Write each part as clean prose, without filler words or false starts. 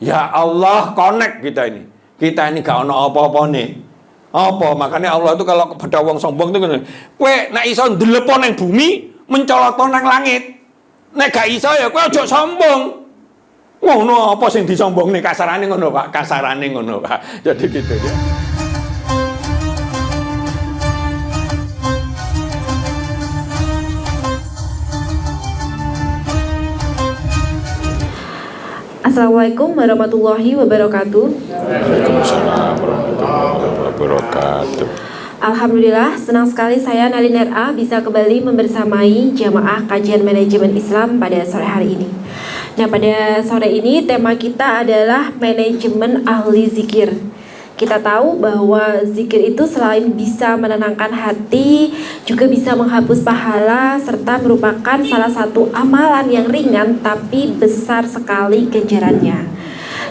Ya Allah, connect kita ini. Kita ini gak ono apa-apa nih. Apa? Makanya Allah itu kalau kepada wong sombong itu kowe nek iso ndelepo nang bumi, mencolot nang langit. Nek gak iso ya kowe aja sombong. Ngono apa sing disombongne, kasarane ngono Pak, kasarane ngono Pak. Jadi gitu ya. Assalamualaikum warahmatullahi wabarakatuh. Waalaikumsalam warahmatullahi wabarakatuh. Alhamdulillah, senang sekali saya Naliner A bisa kembali membersamai jamaah kajian manajemen Islam pada sore hari ini. Nah, pada sore ini tema kita adalah manajemen ahli zikir. Kita tahu bahwa zikir itu selain bisa menenangkan hati, juga bisa menghapus pahala, serta merupakan salah satu amalan yang ringan tapi besar sekali ganjarannya.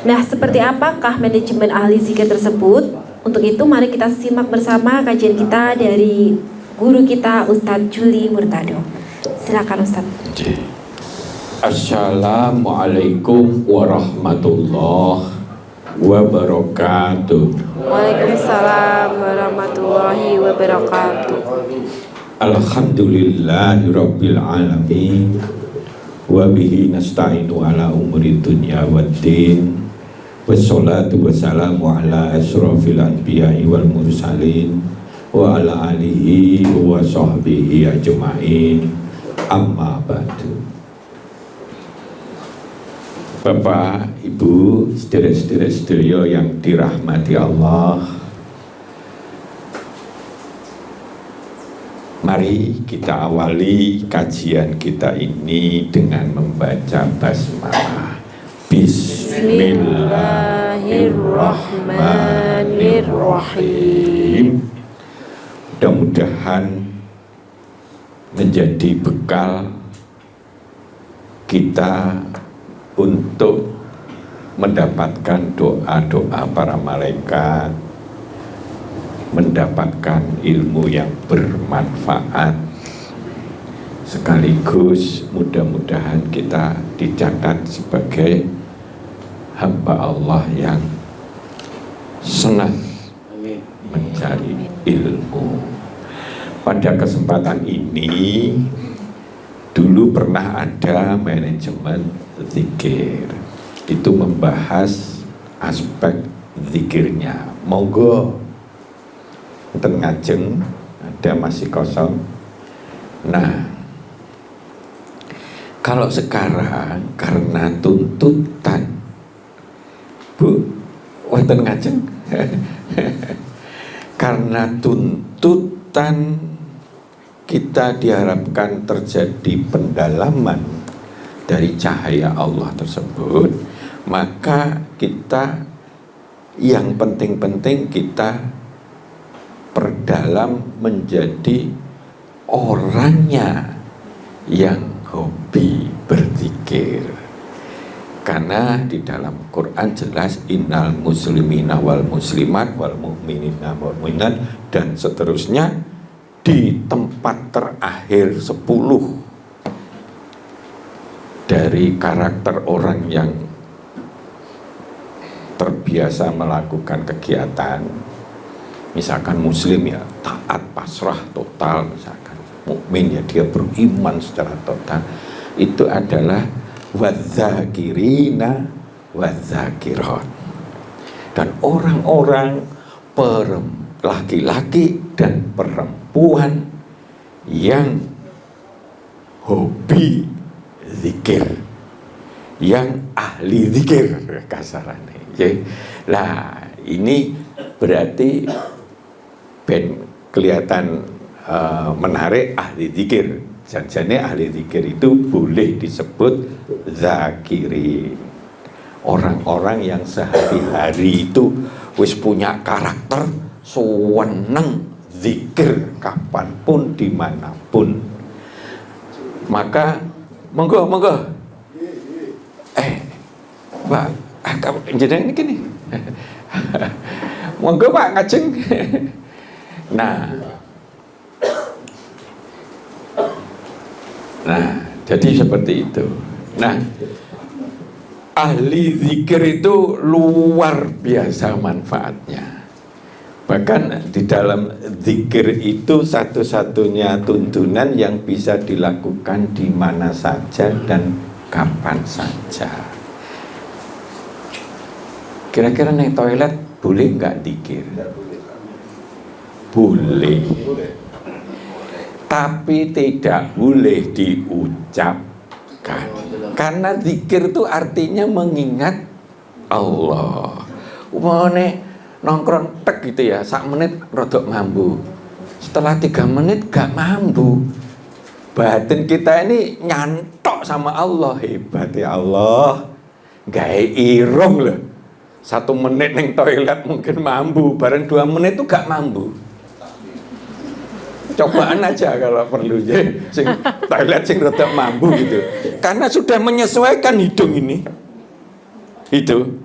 Nah, seperti apakah manajemen ahli zikir tersebut? Untuk itu mari kita simak bersama kajian kita dari guru kita Ustadz Juli Murtado. Silakan Ustadz. Assalamualaikum warahmatullahi wabarakatuh. Waalaikumsalam warahmatullahi wabarakatuh. Alhamdulillahirabbil alamin. Wa bihi nasta'inu ala umuri dunya waddin. Wassalatu wassalamu ala asrofil anbiya'i wal mursalin wa ala alihi wa sahbihi ajma'in. Amma ba'du. Bapak, Ibu, saudara-saudara sedaya yang dirahmati Allah, mari kita awali kajian kita ini dengan membaca basmalah. Bismillahirrahmanirrahim. Mudah-mudahan menjadi bekal kita untuk mendapatkan doa-doa para malaikat, mendapatkan ilmu yang bermanfaat, sekaligus mudah-mudahan kita dicatat sebagai hamba Allah yang senang mencari ilmu. Pada kesempatan ini dulu pernah ada manajemen zikir, itu membahas aspek zikirnya. Monggo enten ngajeng, ada masih kosong. Nah, kalau sekarang karena tuntutan, Bu, wonten ngajeng karena tuntutan kita diharapkan terjadi pendalaman dari cahaya Allah tersebut, maka kita yang penting-penting kita perdalam menjadi orangnya yang hobi berzikir. Karena di dalam Quran jelas innal muslimina wal muslimat wal mu'minina wal mu'minat dan seterusnya, di tempat terakhir 10 dari karakter orang yang terbiasa melakukan kegiatan, misalkan muslim ya taat pasrah total, misalkan mukmin ya dia beriman secara total, itu adalah wadzakirina wadzakirat, dan orang-orang laki-laki dan perempuan yang hobi zikir, yang ahli zikir kasarannya. Lah ini berarti ben kelihatan menarik ahli zikir. Janjane ahli zikir itu boleh disebut zakirin. Orang-orang yang sehari-hari itu wis punya karakter seneng zikir kapanpun dimanapun. Maka monggo Pak, jenengan ini gini. Monggo Pak ngajeng. Nah, jadi seperti itu. Nah, ahli zikir itu luar biasa manfaatnya. Bahkan di dalam zikir itu satu-satunya tuntunan yang bisa dilakukan di mana saja dan kapan saja. Kira-kira nih toilet boleh nggak zikir? Boleh. Tapi tidak boleh diucapkan. Karena zikir itu artinya mengingat Allah. Umane nongkrong tek gitu ya, sak menit rodok mambu. Setelah 3 menit gak mambu. Batin kita ini nyantok sama Allah. Hebat ya Allah. Gawe irung loh. 1 menit neng toilet mungkin mambu, bareng 2 menit tuh gak mambu. Cobaan aja kalau perlu ya, sing toilet sing rada mambu gitu. Karena sudah menyesuaikan hidung ini. Itu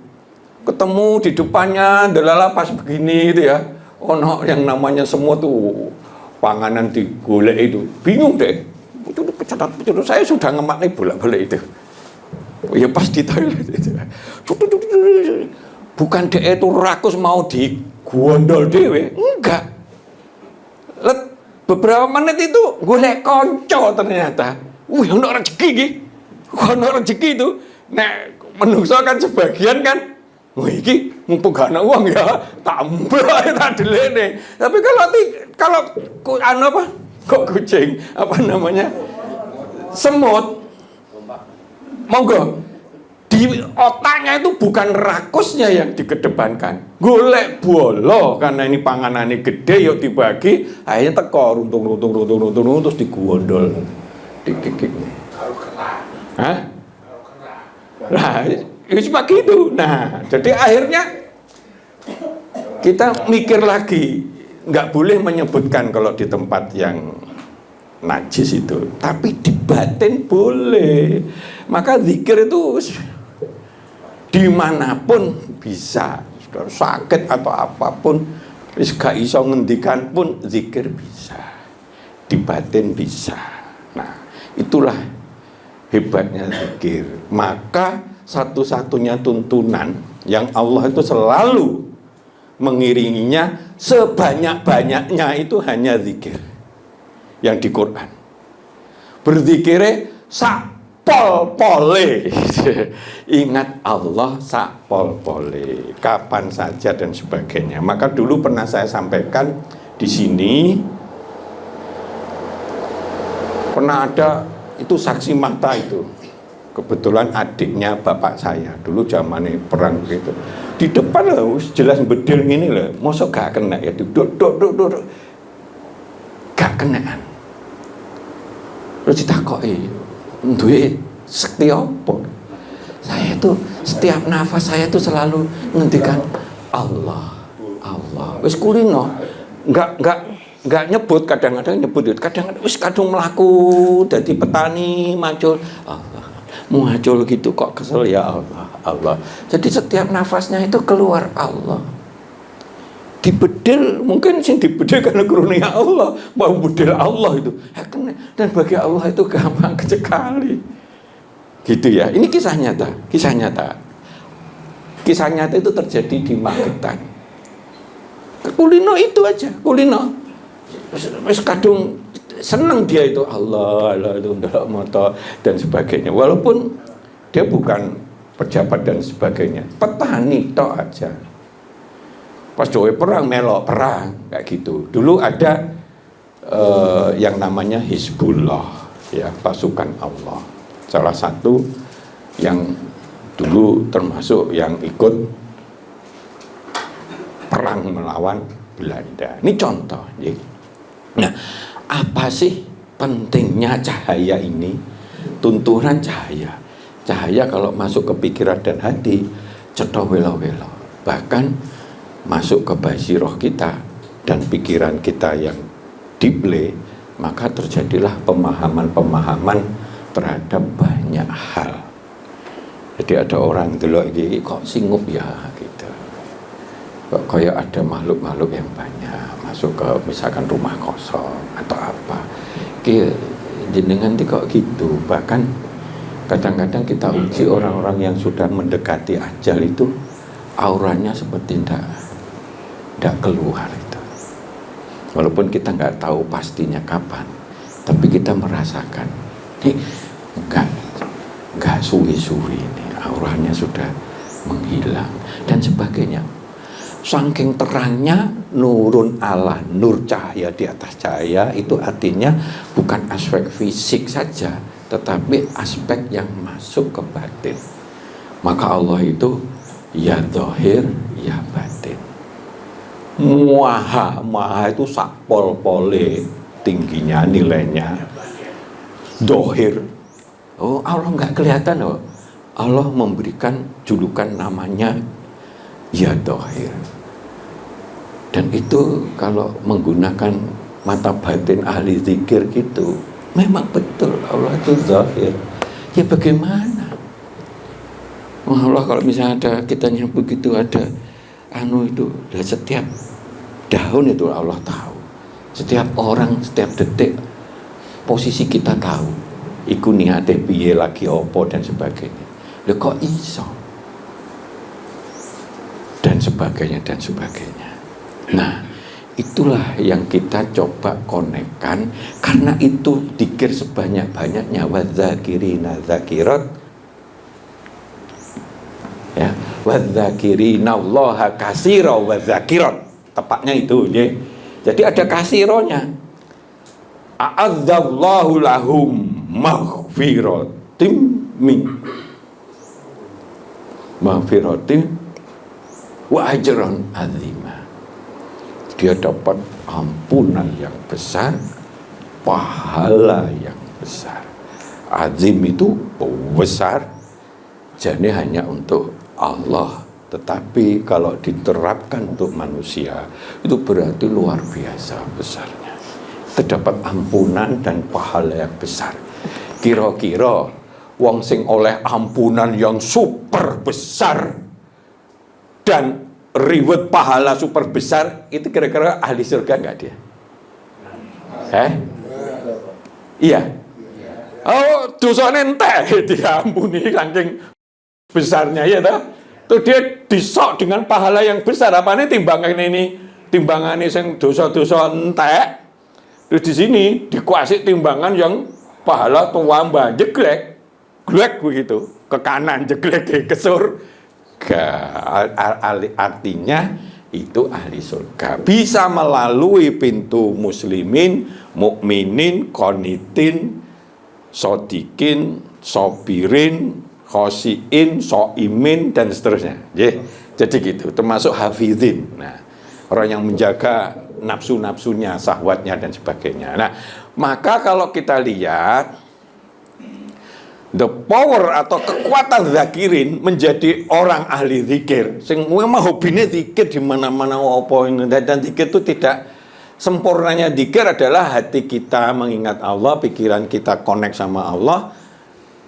ketemu di depannya delala pas begini itu ya. Ono yang namanya semua tuh panganan digolek itu. Bingung deh. Itu pecatat saya sudah ngemaknai bolak-balik itu. Ya pas di toilet itu. Bukan dia itu rakus mau digondol dewe, enggak. Beberapa menit itu golek konco ternyata. Wih, ono rezeki iki. Ono rezeki itu. Nek menungso kan sebagian kan, wih iki mumpung gak ana uang ya, tambah tak delene. Tapi kalau anu apa? Kok kucing, apa namanya? Semut. Monggo. Di otaknya itu bukan rakusnya yang dikedepankan, golek bolo karena ini panganannya gede yuk dibagi, akhirnya teko runtung terus digondol dikik. Hah? Nah, itu cuma gitu. Nah, jadi akhirnya kita mikir lagi, nggak boleh menyebutkan kalau di tempat yang najis itu, tapi di batin boleh. Maka zikir itu dimanapun bisa, sakit atau apapun, wis gak iso ngendikan pun zikir bisa, di batin bisa. Nah, itulah hebatnya zikir. Maka satu-satunya tuntunan yang Allah itu selalu mengiringinya sebanyak-banyaknya itu hanya zikir yang di Quran. Berzikire sak pol-pole. Ingat Allah sak pol-pole, kapan saja dan sebagainya. Maka dulu pernah saya sampaikan di sini, pernah ada itu saksi mata itu. Kebetulan adiknya bapak saya dulu zamannya perang gitu. Di depan lah jelas bedil gini lah, mosok gak kena ya, duduk gak kenaan. Terus ditakoki, duwe sekti apa? Saya itu setiap nafas saya itu selalu ngendikan Allah. Wis kulino, enggak nyebut, kadang-kadang nyebut, kadang-kadang wis kadung mlaku dadi petani macul Allah. Muncul gitu kok kesel ya Allah. Jadi setiap nafasnya itu keluar Allah. Dibedil mungkin sing dibedil karena karunia Allah, mau bedil Allah itu. Dan bagi Allah itu gampang sekali. Gitu ya. Ini kisah nyata. Kisah nyata itu terjadi di Magetan. Kulino itu aja, kulino. Wis kadung seneng dia itu Allah itu ndelok moto dan sebagainya. Walaupun dia bukan pejabat dan sebagainya, petani tok aja. Pas doe perang melok perang kayak gitu. Dulu ada yang namanya Hizbullah, ya, pasukan Allah. Salah satu yang dulu termasuk yang ikut perang melawan Belanda. Ini contoh. Ya. Nah, apa sih pentingnya cahaya ini? Tuntunan cahaya. Cahaya kalau masuk ke pikiran dan hati, cetha welo-welo. Bahkan masuk ke basiroh kita dan pikiran kita yang deeply, maka terjadilah pemahaman-pemahaman terhadap banyak hal. Jadi ada orang delok iki kok singup ya gitu. Kok kayak ada makhluk-makhluk yang banyak masuk ke misalkan rumah kosong atau apa. Ki jenengan kok gitu. Bahkan Kadang-kadang kita uji orang-orang yang sudah mendekati ajal itu auranya seperti tidak keluar itu. Walaupun kita nggak tahu pastinya kapan, tapi kita merasakan ini nggak suwi-suwi ini auranya sudah menghilang dan sebagainya. Saking terangnya nurun ala nur, cahaya di atas cahaya, itu artinya bukan aspek fisik saja, tetapi aspek yang masuk ke batin. Maka Allah itu ya zahir ya batin. Maha itu sakpol-pole tingginya nilainya. Zahir, oh Allah nggak kelihatan loh. Allah memberikan julukan namanya ya zahir. Dan itu kalau menggunakan mata batin ahli zikir gitu, memang betul Allah itu zahir. Ya bagaimana? Allah kalau misalnya ada kitanya begitu, ada itu, dan setiap daun itu Allah tahu. Setiap orang, setiap detik posisi kita tahu. Iku niate piye lagi opo dan sebagainya. Lho kok iso? Dan sebagainya dan sebagainya. Nah, itulah yang kita coba konekkan, karena itu dzikir sebanyak-banyaknya, wadzakirina zakirat, ya, wadzakirina allaha katsira wadzakirat, tepatnya itu ya. Jadi ada kasironya. A'adzallahu lahum maghfiratim wa ajran azima. Dia dapat ampunan yang besar, pahala yang besar. Azim itu besar, jadi hanya untuk Allah. Tetapi kalau diterapkan untuk manusia, itu berarti luar biasa besarnya. Terdapat ampunan dan pahala yang besar. Kira-kira wong sing oleh ampunan yang super besar dan reward pahala super besar, itu kira-kira ahli surga enggak dia? Iya. Oh, dosane entek diampuni saking besarnya ya toh. Tuh dia disok dengan pahala yang besar. Apane timbangan ini sing dosa-dosa entek. Terus di sini dikuasai timbangan yang pahala tua jeglek begitu, ke kanan jeglek ke sur. Artinya itu ahli surga, bisa melalui pintu muslimin, mukminin, qanitin, sodikin, sobirin, khosiin, soimin, dan seterusnya. Jadi gitu, termasuk hafizin. Nah, orang yang menjaga nafsu-nafsunya, syahwatnya dan sebagainya. Nah, maka kalau kita lihat the power atau kekuatan zakirin menjadi orang ahli zikir, sing memang hobinya zikir di mana-mana apa ini, dan zikir itu tidak sempurnanya. Zikir adalah hati kita mengingat Allah, pikiran kita connect sama Allah,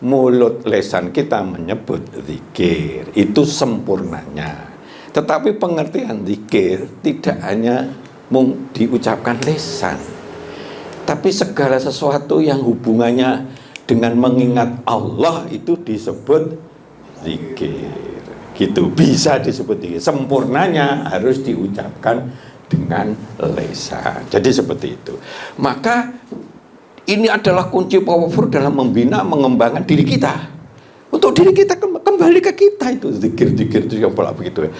mulut lesan kita menyebut zikir, itu sempurnanya. Tetapi pengertian zikir tidak hanya diucapkan lesan, tapi segala sesuatu yang hubungannya dengan mengingat Allah itu disebut zikir. Gitu, bisa disebut zikir. Sempurnanya harus diucapkan dengan lesan. Jadi seperti itu. Maka ini adalah kunci powerful dalam membina, mengembangkan diri kita. Untuk diri kita kembali ke kita itu zikir-zikir itu yang pola begitu ya.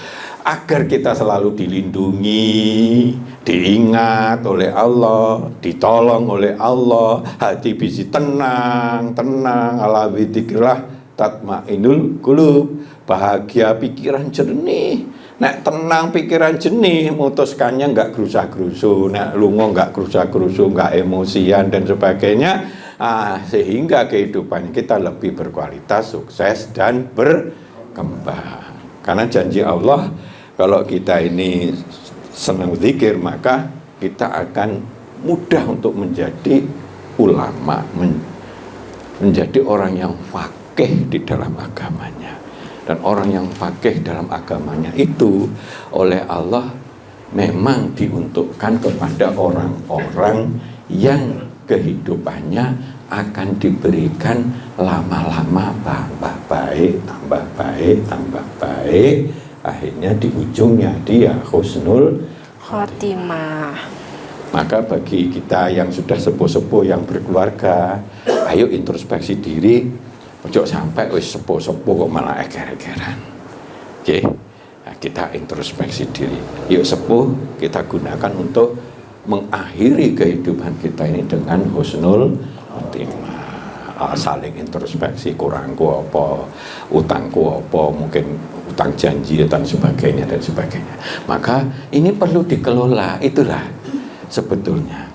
Agar kita selalu dilindungi, diingat oleh Allah, ditolong oleh Allah, hati bisa tenang, ala dzikrillah tatmainul qulub, bahagia pikiran jernih. Nek tenang pikiran jernih, mutuskannya enggak gerusah-gerusu, nek lunga enggak gerusah-gerusu, enggak emosian dan sebagainya. Sehingga kehidupan kita lebih berkualitas, sukses dan berkembang. Karena janji Allah, kalau kita ini senang zikir, maka kita akan mudah untuk menjadi ulama, menjadi orang yang faqih di dalam agamanya. Dan orang yang faqih dalam agamanya itu oleh Allah memang diuntukkan kepada orang-orang yang kehidupannya akan diberikan lama-lama tambah baik, tambah baik, tambah baik. Akhirnya di ujungnya dia husnul Khotimah. Maka bagi kita yang sudah sepuh-sepuh yang berkeluarga, ayo introspeksi diri, ojo sampai wis sepuh-sepuh kok malah eger-egeran. Oke, nah, kita introspeksi diri. Yuk sepuh kita gunakan untuk mengakhiri kehidupan kita ini dengan husnul khotimah. Saling introspeksi, kurangku apa, utangku apa, mungkin utang janji dan sebagainya dan sebagainya. Maka ini perlu dikelola, itulah sebetulnya.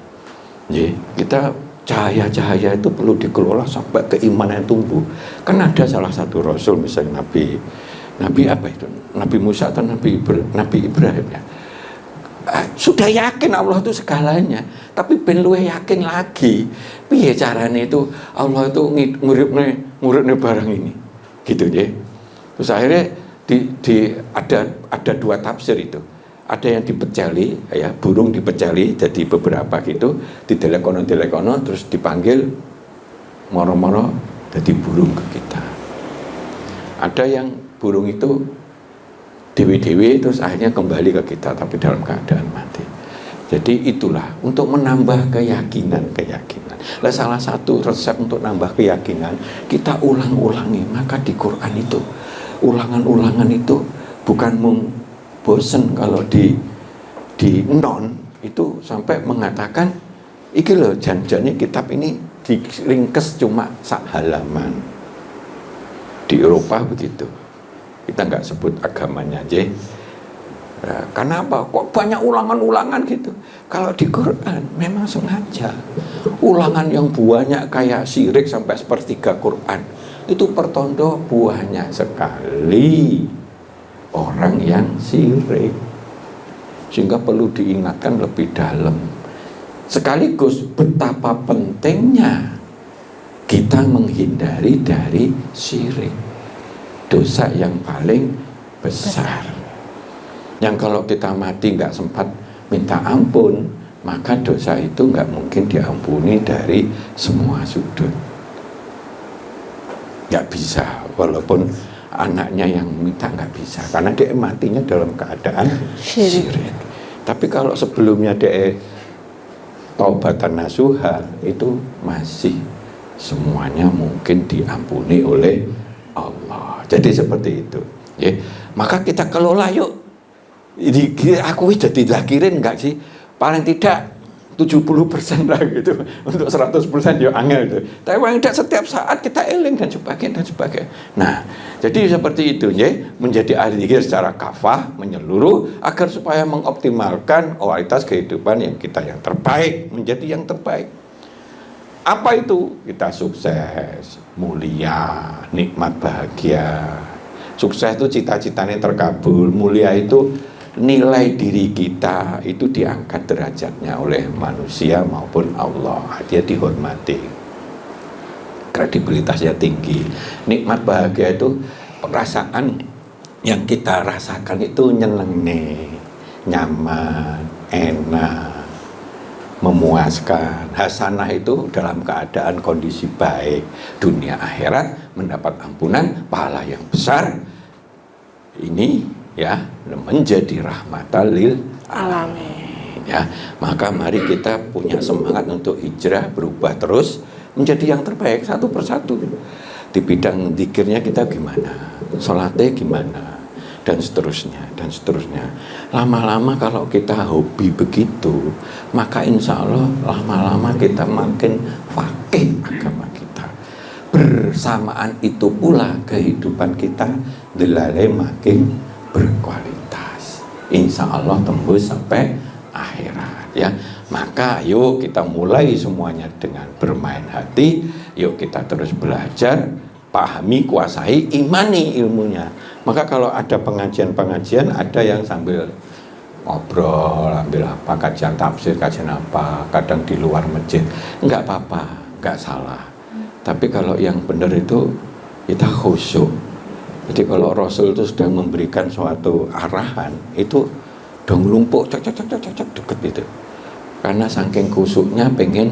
Kita cahaya-cahaya itu perlu dikelola sampai keimanan tumbuh. Kan ada salah satu rasul misalnya Nabi apa itu? Nabi Musa atau Nabi Ibrahim ya. Sudah yakin Allah itu segalanya, tapi ben luwih yakin lagi piye carane itu Allah itu nguripne barang ini gitu ya. Terus akhirnya ada dua tafsir itu. Ada yang dipecali ya, burung dipecali jadi beberapa gitu, ditelekono terus dipanggil moro-moro jadi burung ke kita. Ada yang burung itu dewi-dewi terus akhirnya kembali ke kita tapi dalam keadaan mati. Jadi itulah untuk menambah keyakinan. Nah, salah satu resep untuk nambah keyakinan kita ulang-ulangi. Maka di Quran itu ulangan-ulangan itu bukan bosen kalau di non itu sampai mengatakan iki loh janjane kitab ini diringkes cuma sak halaman. Di Eropa begitu. Kita nggak sebut agamanya aja. Nah, kenapa? Kok banyak ulangan-ulangan gitu? Kalau di Quran memang sengaja ulangan yang banyak kayak syirik sampai sepertiga Quran itu pertondo banyak sekali orang yang syirik, sehingga perlu diingatkan lebih dalam. Sekaligus betapa pentingnya kita menghindari dari syirik, dosa yang paling besar. Yang kalau kita mati nggak sempat minta ampun, maka dosa itu nggak mungkin diampuni dari semua sudut. Nggak bisa, walaupun anaknya yang minta nggak bisa, karena dia matinya dalam keadaan syirik. Tapi kalau sebelumnya dia taubatan nasuha, itu masih semuanya mungkin diampuni oleh Allah. Jadi seperti itu ya. Maka kita kelola yuk. Aku jadi lakirin enggak sih? Paling tidak 70% lah gitu. Untuk 100% ya angel itu. Tapi paling tidak setiap saat kita eling dan sebagainya. Nah, jadi seperti itu ya, menjadi ahli zikir secara kafah, menyeluruh agar supaya mengoptimalkan kualitas kehidupan yang kita yang terbaik, menjadi yang terbaik. Apa itu? Kita sukses, mulia, nikmat, bahagia. Sukses itu cita-citanya terkabul, mulia itu nilai diri kita itu diangkat derajatnya oleh manusia maupun Allah, dia dihormati, kredibilitasnya tinggi. Nikmat, bahagia itu perasaan yang kita rasakan itu nyeneng nih, nyaman, enak, memuaskan. Hasanah itu dalam keadaan kondisi baik, dunia akhirat mendapat ampunan, pahala yang besar. Ini ya menjadi rahmatan lil alamin ya. Maka mari kita punya semangat untuk hijrah, berubah terus menjadi yang terbaik satu persatu. Di bidang zikirnya kita gimana, sholatnya gimana, dan seterusnya. Lama-lama kalau kita hobi begitu, maka insya Allah lama-lama kita makin faqih agama kita. Bersamaan itu pula kehidupan kita dilalui makin berkualitas, insya Allah tembus sampai akhirat ya. Maka yuk kita mulai semuanya dengan bermain hati. Yuk kita terus belajar, pahami, kuasai, imani ilmunya. Maka kalau ada pengajian-pengajian, ada yang sambil ngobrol, ambil apa, kajian tafsir, kajian apa, kadang di luar masjid, enggak apa-apa, enggak salah. Tapi kalau yang benar itu kita khusyuk. Jadi kalau Rasul itu sudah memberikan suatu arahan, itu dong lumpuk cek deket itu. Karena saking kusuknya pengen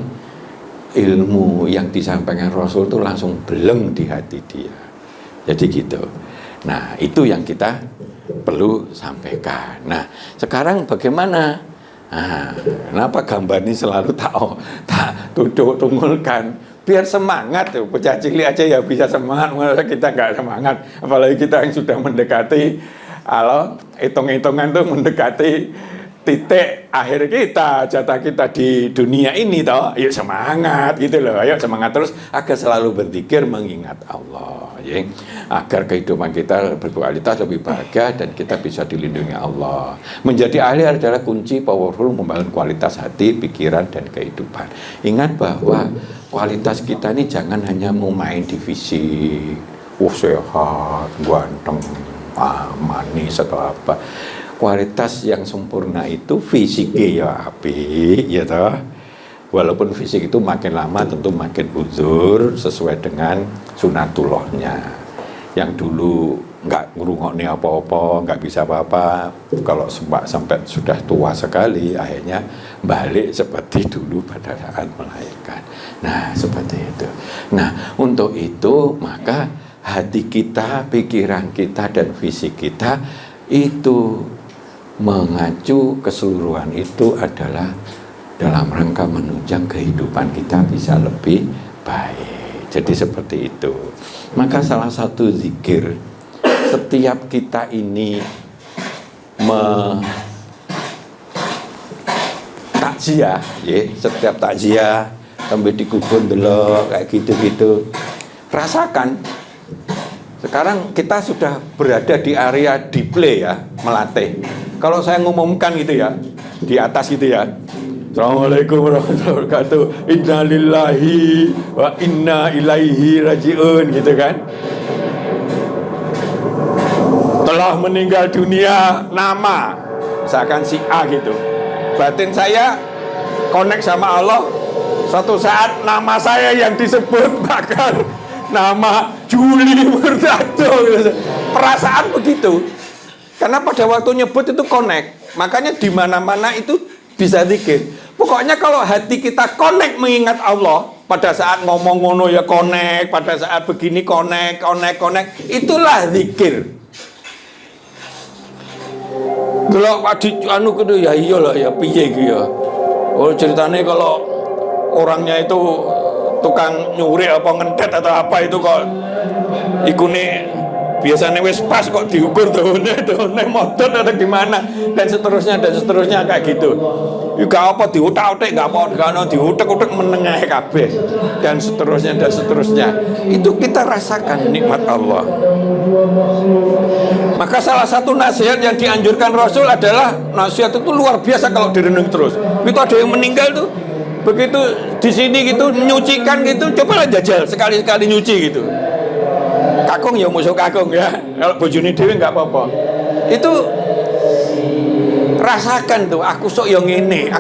ilmu yang disampaikan Rasul itu langsung beleng di hati dia. Jadi gitu. Nah, itu yang kita perlu sampaikan. Nah, sekarang bagaimana? Nah, kenapa gambar ini selalu tak tunggulkan? Biar semangat tuh, bocah cilik aja ya bisa semangat, masa kita nggak semangat, apalagi kita yang sudah mendekati, kalau hitung-hitungan tuh mendekati titik akhir kita, jatah kita di dunia ini toh, yuk semangat gitu loh, ayo semangat terus agar selalu berzikir mengingat Allah, ya, agar kehidupan kita berkualitas lebih bahagia dan kita bisa dilindungi Allah. Menjadi ahli adalah kunci powerful membangun kualitas hati, pikiran dan kehidupan. Ingat bahwa kualitas kita ini jangan hanya mau main di fisik, sehat, ganteng, manis atau apa. Kualitas yang sempurna itu fisiknya ya apik, ya toh. Walaupun fisik itu makin lama tentu makin uzur sesuai dengan sunatullahnya. Yang dulu nggak ngerungokne apa-apa, nggak bisa apa-apa, kalau sampai sudah tua sekali, akhirnya balik seperti dulu pada saat melahirkan. Nah, seperti itu. Nah, untuk itu maka hati kita, pikiran kita, dan fisik kita itu mengacu keseluruhan itu adalah dalam rangka menunjang kehidupan kita bisa lebih baik. Jadi seperti itu. Maka salah satu zikir setiap kita ini takziah, ya, setiap takziah sampai dikubur dulu kayak gitu-gitu. Rasakan. Sekarang kita sudah berada di area display ya, melatih. Kalau saya ngumumkan gitu ya, di atas gitu ya, Assalamualaikum warahmatullahi wabarakatuh, Inna lillahi wa inna ilaihi raji'un, gitu kan. Telah meninggal dunia nama, misalkan si A gitu. Batin saya connect sama Allah, suatu saat nama saya yang disebut bahkan nama Juli Murtado. Perasaan begitu. Karena pada waktu nyebut itu connect. Makanya di mana-mana itu bisa zikir. Pokoknya kalau hati kita connect mengingat Allah, pada saat ngomong ngono ya connect, pada saat begini connect, itulah zikir. Delok anu kudu ya iyalah ya piye iki ya. Oh ceritanya kalau orangnya itu tukang nyuri apa ngentet atau apa itu kok ikune biasanya wis pas kok diukur tuh motor atau gimana dan seterusnya kayak gitu. Juga apa diutak-utik nggak apa karena diutak-utak menengah kabeh dan seterusnya. Itu kita rasakan nikmat Allah. Maka salah satu nasihat yang dianjurkan Rasul adalah nasihat itu luar biasa kalau direnung terus. Itu ada yang meninggal tuh begitu di sini gitu menyucikan gitu, cobalah jajal sekali-sekali nyuci gitu. Kakung ya musuh kakung ya, kalau bojone dhewe nggak apa-apa. Itu rasakan tuh, aku sok yang ngene,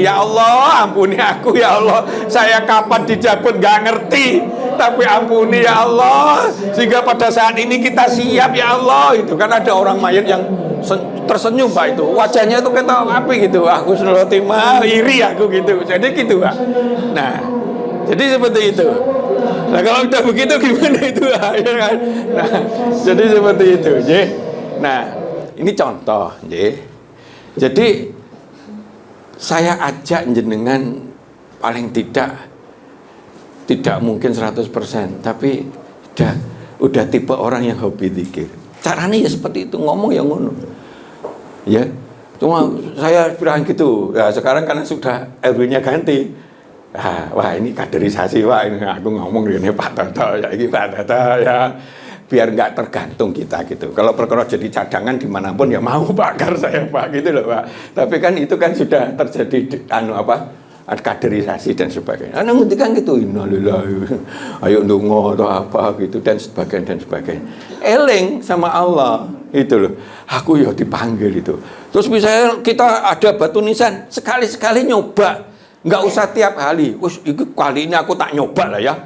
ya Allah ampuni aku ya Allah, saya kapan dijabut nggak ngerti, tapi ampuni ya Allah, sehingga pada saat ini kita siap ya Allah. Itu kan ada orang mayat yang tersenyum Pak, itu wajahnya itu kita apa gitu, aku selalu timah iri aku gitu, jadi gitu Pak. Nah jadi seperti itu. Nah kalau udah begitu gimana itu ya kan? Nah jadi seperti itu ya. Nah ini contoh ya. Jadi saya ajak jenengan paling tidak mungkin 100%, tapi udah tipe orang yang hobi zikir. Caranya ya seperti itu, ngomong yang ngono. Ya, cuma saya bilang gitu. Ya sekarang karena sudah RW-nya ganti. Wah ini kaderisasi Pak, ini aku ngomong ini Pak Toto ya, ini Pak Toto ya. Biar nggak tergantung kita gitu. Kalau perkara jadi cadangan dimanapun ya mau bakar saya Pak gitu loh Pak. Tapi kan itu kan sudah terjadi kaderisasi dan sebagainya. Nanti kan gitu, innalillahi, ayo ndonga atau apa gitu dan sebagainya. Eling sama Allah itu loh. Aku ya dipanggil itu. Terus misalnya kita ada batu nisan, sekali-sekali nyoba, nggak usah tiap kali. Wes kali ini aku tak nyoba lah ya.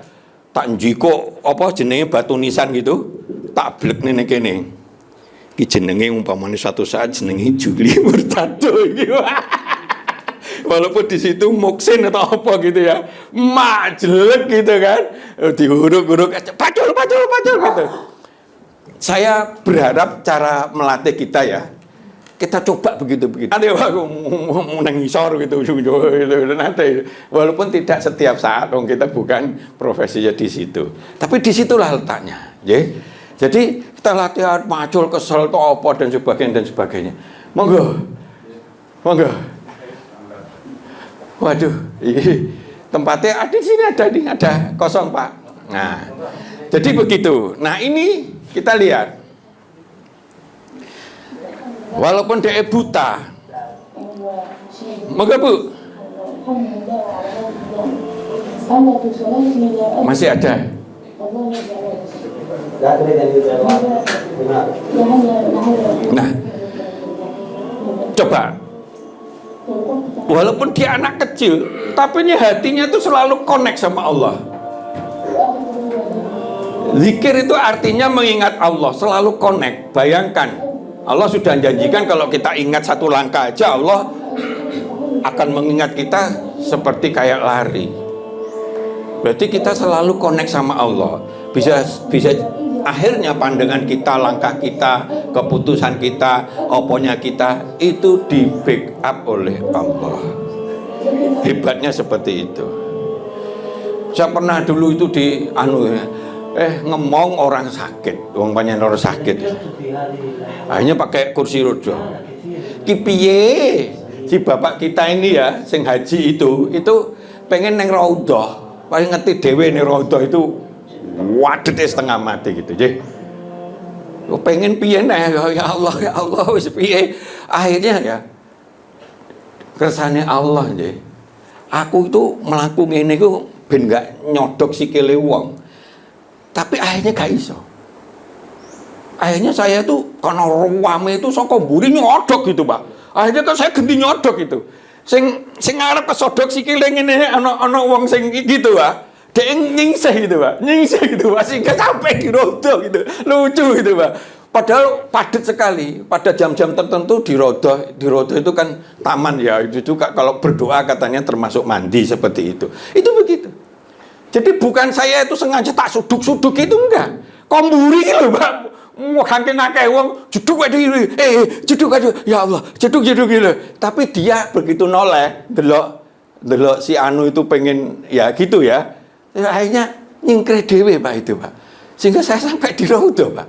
Tak njiko apa jenenge batu nisan gitu, tak blek nene kene. Ki jenenge umpamane suatu saat jenenge Juli Murtado iki. Walaupun di situ muksin atau apa gitu ya, jelek gitu kan, dihuruk-huruk aja, pacul gitu. Saya berharap cara melatih kita ya, kita coba begitu. Nanti aku mau nengisor gitu, nanti. Walaupun tidak setiap saat, kita bukan profesinya di situ. Tapi disitulah letaknya, ya. Jadi kita latihan macul, kesel, atau apa dan sebagainya. Monggo. Waduh, tempatnya ada di sini, ada kosong Pak. Nah, jadi begitu. Nah ini kita lihat. Walaupun dia buta, monggo Bu. Masih ada. Nah, coba. Walaupun dia anak kecil, tapi ini hatinya itu selalu connect sama Allah. Zikir itu artinya mengingat Allah, selalu connect. Bayangkan, Allah sudah janjikan kalau kita ingat satu langkah aja, Allah akan mengingat kita seperti kayak lari. Berarti kita selalu connect sama Allah. Bisa akhirnya pandangan kita, langkah kita, keputusan kita, oponya kita itu di backup oleh Allah. Hebatnya seperti itu. Saya pernah dulu itu ngomong orang sakit, orang banyak orang sakit. Akhirnya pakai kursi roda. Kipiye si bapak kita ini ya, sing haji itu pengen neng raudhah, paling ngerti dewe neng raudhah itu. Wadet setengah mati gitu, jadi pengen piye ya Allah wis piye. Akhirnya ya kersane Allah nggih. Aku itu mlaku ngene iku ben gak nyodok sikile wong. Tapi akhirnya gak iso. Akhirnya saya tuh karena ruame itu saka mburi nyodok gitu, Pak. Akhirnya kan saya ganti nyodok itu. Sing arep kesodok sikile ngene ana wong sing gitu, Pak. Dia nyingsih gitu Pak, sehingga sampai di rodo gitu, lucu gitu Pak. Padahal padat sekali, pada jam-jam tertentu di rodo itu kan taman ya, itu juga kalau berdoa katanya termasuk mandi seperti itu begitu. Jadi bukan saya itu sengaja tak suduk-suduk itu enggak, komburi gitu Pak. Kangen akeh wong jeduk aja, ya Allah, jeduk gitu. Tapi dia begitu noleh, delok si anu itu pengen ya gitu ya. Akhirnya nyingkre dewe Pak itu Pak, sehingga saya sampai di rodo Pak.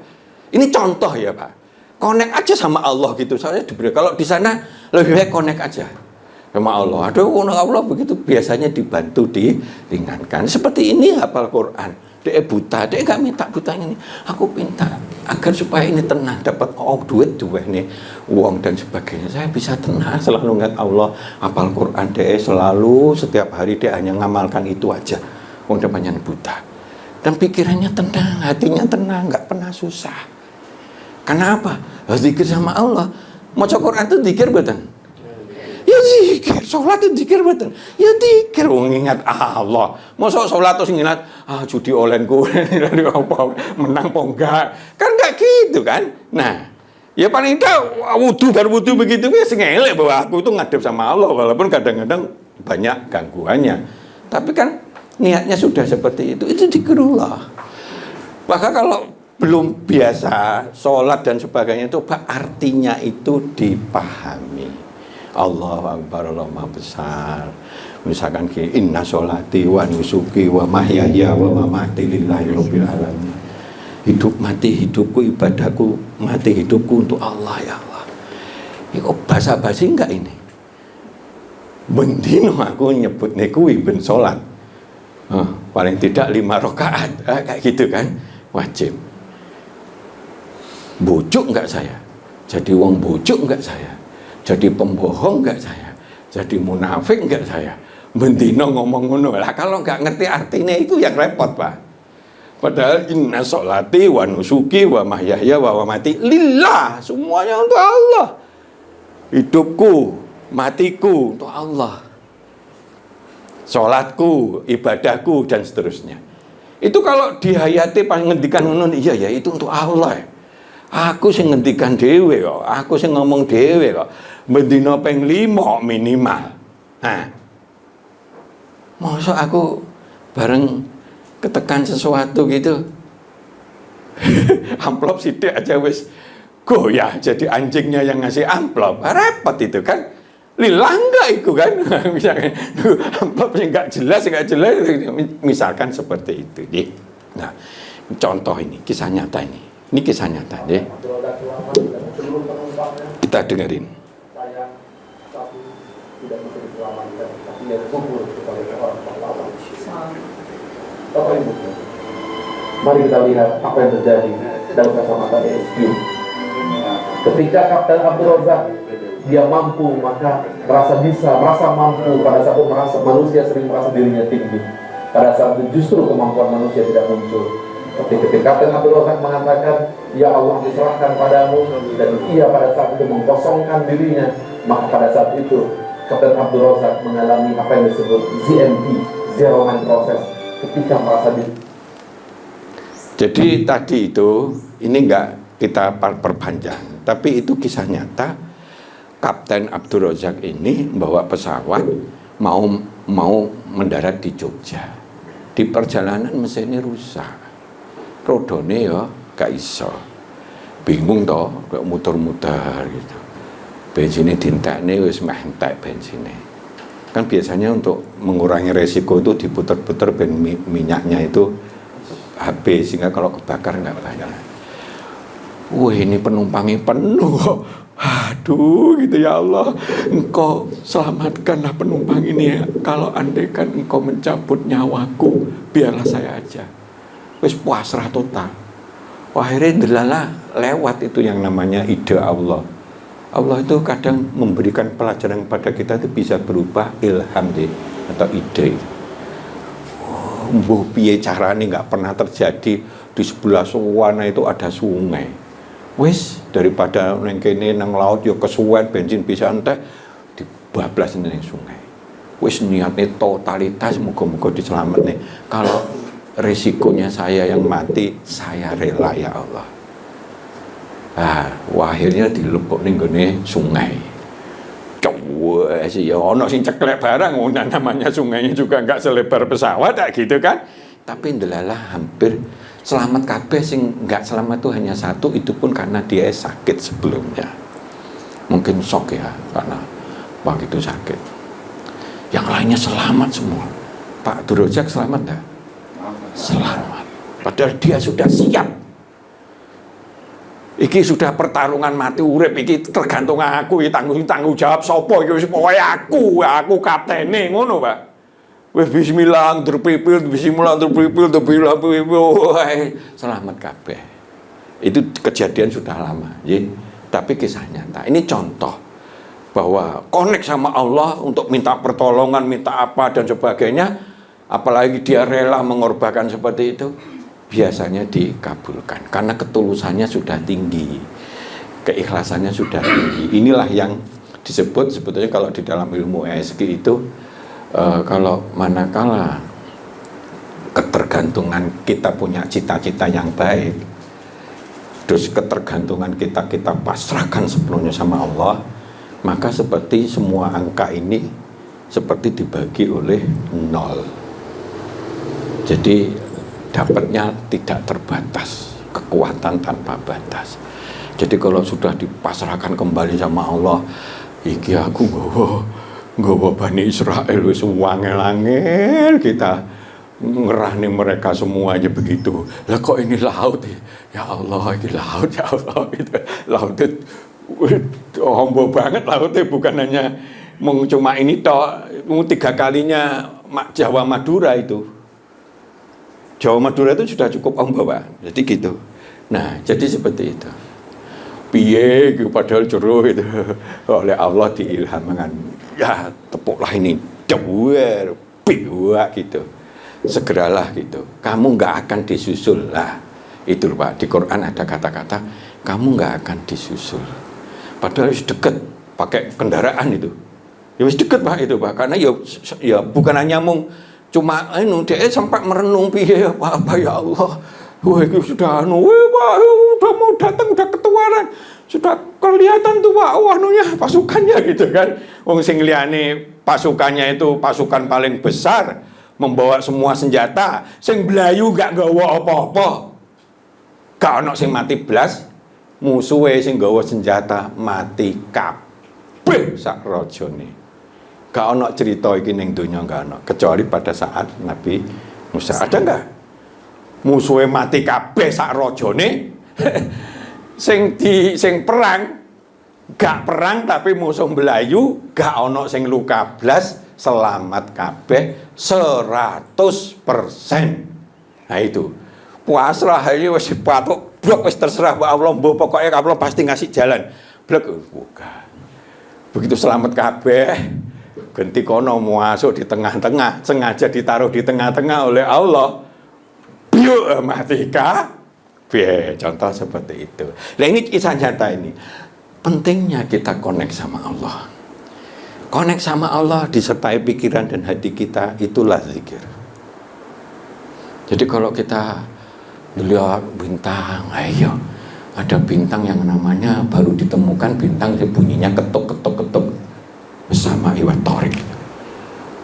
Ini contoh ya Pak, connect aja sama Allah gitu. Saya diberi, kalau di sana lebih baik connect aja sama Allah. Aduh, Allah begitu biasanya dibantu, diringankan. Seperti ini hafal Quran, dia buta, dia gak minta buta ini, aku minta agar supaya ini tenang, dapat duit nih uang dan sebagainya. Saya bisa tenang, selalu ingat Allah, hafal Quran, dia selalu setiap hari dia hanya ngamalkan itu aja. Wong depannya buta dan pikirannya tenang, hatinya tenang, nggak pernah susah. Kenapa? Harus zikir sama Allah. Maca Quran itu zikir betul. Ya zikir, sholat itu zikir betul. Ya zikir, ingat Allah. Masa sholat terus ingat judi olenku menang apa enggak? Kan nggak gitu kan? Nah, ya paling tidak wudu begitu ya sengelek bahwa aku itu ngadep sama Allah, walaupun kadang-kadang banyak gangguannya. Tapi kan niatnya sudah seperti itu zikrullah. Maka kalau belum biasa sholat dan sebagainya, coba artinya itu dipahami. Allahu Akbar, Allah Maha Besar. Misalkan inna sholati wa nusuki wa mahyaya wa mamati lillahi rabbil alamin. Hidup mati hidupku, ibadahku mati hidupku untuk Allah ya Allah. Ini kok basa-basi enggak ini? Bendino aku nyebut kuwi ben sholat. Paling tidak 5 rakaat kayak gitu kan, wajib. Bujuk enggak saya? Jadi wong bujuk enggak saya? Jadi pembohong enggak saya? Jadi munafik enggak saya? Bendino ngomong ngono lah, kalau enggak ngerti artinya itu yang repot Pak. Padahal inna sholati wa nusuki wa mahyaya wa mamati lillah, semuanya untuk Allah. Hidupku, matiku untuk Allah. Sholatku, ibadahku dan seterusnya. Itu kalau dihayati pas ngendikan ngono, iya ya itu untuk Allah. Aku sing ngendikan dhewe kok, aku sing ngomong dhewe kok. Bendina ping 5 minimal. Nah, masa aku bareng ketekan sesuatu gitu, amplop sidik aja wis goyah jadi anjingnya yang ngasih amplop, repot itu kan. Lilah enggak itu kan. Misalnya amplopnya enggak jelas, misalkan seperti itu. Nah, contoh ini kisah nyata ini. Ini kisah nyata deh. Kita dengerin. Mari kita lihat apa yang terjadi dalam kacamata ESQ. Ketika Kapten Abdul Razak dia mampu, maka merasa mampu pada saat manusia sering merasa dirinya tinggi. Pada saat itu justru kemampuan manusia tidak muncul. Tapi ketika Kapten Abdul Razak mengatakan, ya Allah diserahkan padamu, dan ia pada saat itu mengkosongkan dirinya, maka pada saat itu Kapten Abdul Razak mengalami apa yang disebut ZMP, Zero Mind Process, ketika merasa Jadi tadi itu, ini enggak kita perpanjang, tapi itu kisah nyata. Kapten Abdul Razak ini bawa pesawat mau mendarat di Jogja. Di perjalanan mesinnya rusak, rodone ya gak iso, bingung toh, kayak muter-muter gitu. Bensinnya dintekne wis meh entek bensinnya. Kan biasanya untuk mengurangi resiko itu diputer-puter ben minyaknya itu habis, sehingga kalau kebakar nggak banyak. Wah, ini penumpangnya penuh. Aduh gitu, ya Allah, Engkau selamatkanlah penumpang ini ya. Kalau andaikan Engkau mencabut nyawaku, biarlah saya aja. Wis pasrah total. Akhirnya delala lewat itu yang namanya ide Allah. Allah itu kadang memberikan pelajaran pada kita itu bisa berupa ilham deh, atau ide. Mbuh piye carane nggak pernah terjadi di sebelah sana itu ada sungai. Wis daripada neng kene nang laut yo kesuwen bensin bisa entek dibablas nang sungai. Wis niatnya totalitas muga-muga diselametne. Kalau resikonya saya yang mati, saya rela ya Allah. Akhirnya dilebok ning gone sungai. Wes ya ono sing ceklek barang, namanya sungainya juga enggak selebar pesawat kayak gitu kan. Tapi ndelalah hampir selamat kabeh, sing enggak selamat itu hanya satu, itu pun karena dia sakit sebelumnya. Mungkin shock ya karena waktu itu sakit. Yang lainnya selamat semua. Pak Abdul Razak selamat enggak? Selamat. Padahal dia sudah siap. Iki sudah pertarungan mati urip, iki tergantung aku, tanggung jawab sapa iki, wis pokoke aku kaptene ngono, Pak. Wis bismillah terpipil, selamat kabeh. Itu kejadian sudah lama, ya. Tapi kisah nyata. Ini contoh bahwa connect sama Allah untuk minta pertolongan, minta apa dan sebagainya, apalagi dia rela mengorbankan seperti itu, biasanya dikabulkan karena ketulusannya sudah tinggi, keikhlasannya sudah tinggi. Inilah yang disebut sebetulnya kalau di dalam ilmu ESG itu kalau manakala ketergantungan kita punya cita-cita yang baik, terus ketergantungan kita pasrahkan sepenuhnya sama Allah, maka seperti semua angka ini seperti dibagi oleh 0. Jadi dapatnya tidak terbatas, kekuatan tanpa batas. Jadi kalau sudah dipasrahkan kembali sama Allah, iki aku nggawa Bani Israel wis wangel-angel kita ngerahni mereka semua aja begitu. Lah kok ini laut ya Allah, ini laut ya Allah gitu. Laut itu hombo banget lautnya, bukan hanya cuma ini toh, 3 kalinya Jawa Madura itu. Jawa Madura itu sudah cukup ombak, Pak. Jadi gitu. Nah, jadi seperti itu. Piye padahal jero itu oleh Allah diilhamkan. Ya, tepuklah ini dewer piwa gitu. Segeralah gitu. Kamu enggak akan disusul lah. Itu Pak, di Quran ada kata-kata kamu enggak akan disusul. Padahal wis deket pakai kendaraan itu. Ya wis deket Pak itu, Pak. Karena ya bukan hanya cuma dia sempat merenung piye apa ya Allah, wah itu sudah Pak, udah mau datang, udah ketuaran, sudah kelihatan tuh Pak, wanunya pasukannya gitu kan. Wong sing liyane pasukannya itu pasukan paling besar, membawa semua senjata, sing blayu gak nggawa apa-apa. Gak ono sing mati blas, musuhe sing nggawa senjata mati kabeh sak rajane. Gak ono cerita iki ning donya, gak ono, kecuali pada saat Nabi Musa. Ada enggak? Musuhe mati kabeh sak rajane. sing perang gak perang tapi musuh belayu, gak ono sing luka blas, selamat kabeh 100%. Nah itu pasrah ini wis patok blok, wis terserah mbak Allah, mbok pokoknya Allah pasti ngasih jalan blok. Bukan begitu selamat kabeh, ganti kono masuk di tengah-tengah, sengaja ditaruh di tengah-tengah oleh Allah, biu mati kabeh. Contoh seperti itu. Nah ini kisah nyata ini. Pentingnya kita connect sama Allah. Connect sama Allah disertai pikiran dan hati kita, itulah zikir. Jadi kalau kita melihat bintang, ayo ada bintang yang namanya baru ditemukan, bintang yang bunyinya ketuk-ketuk-ketuk bersama iwat torik.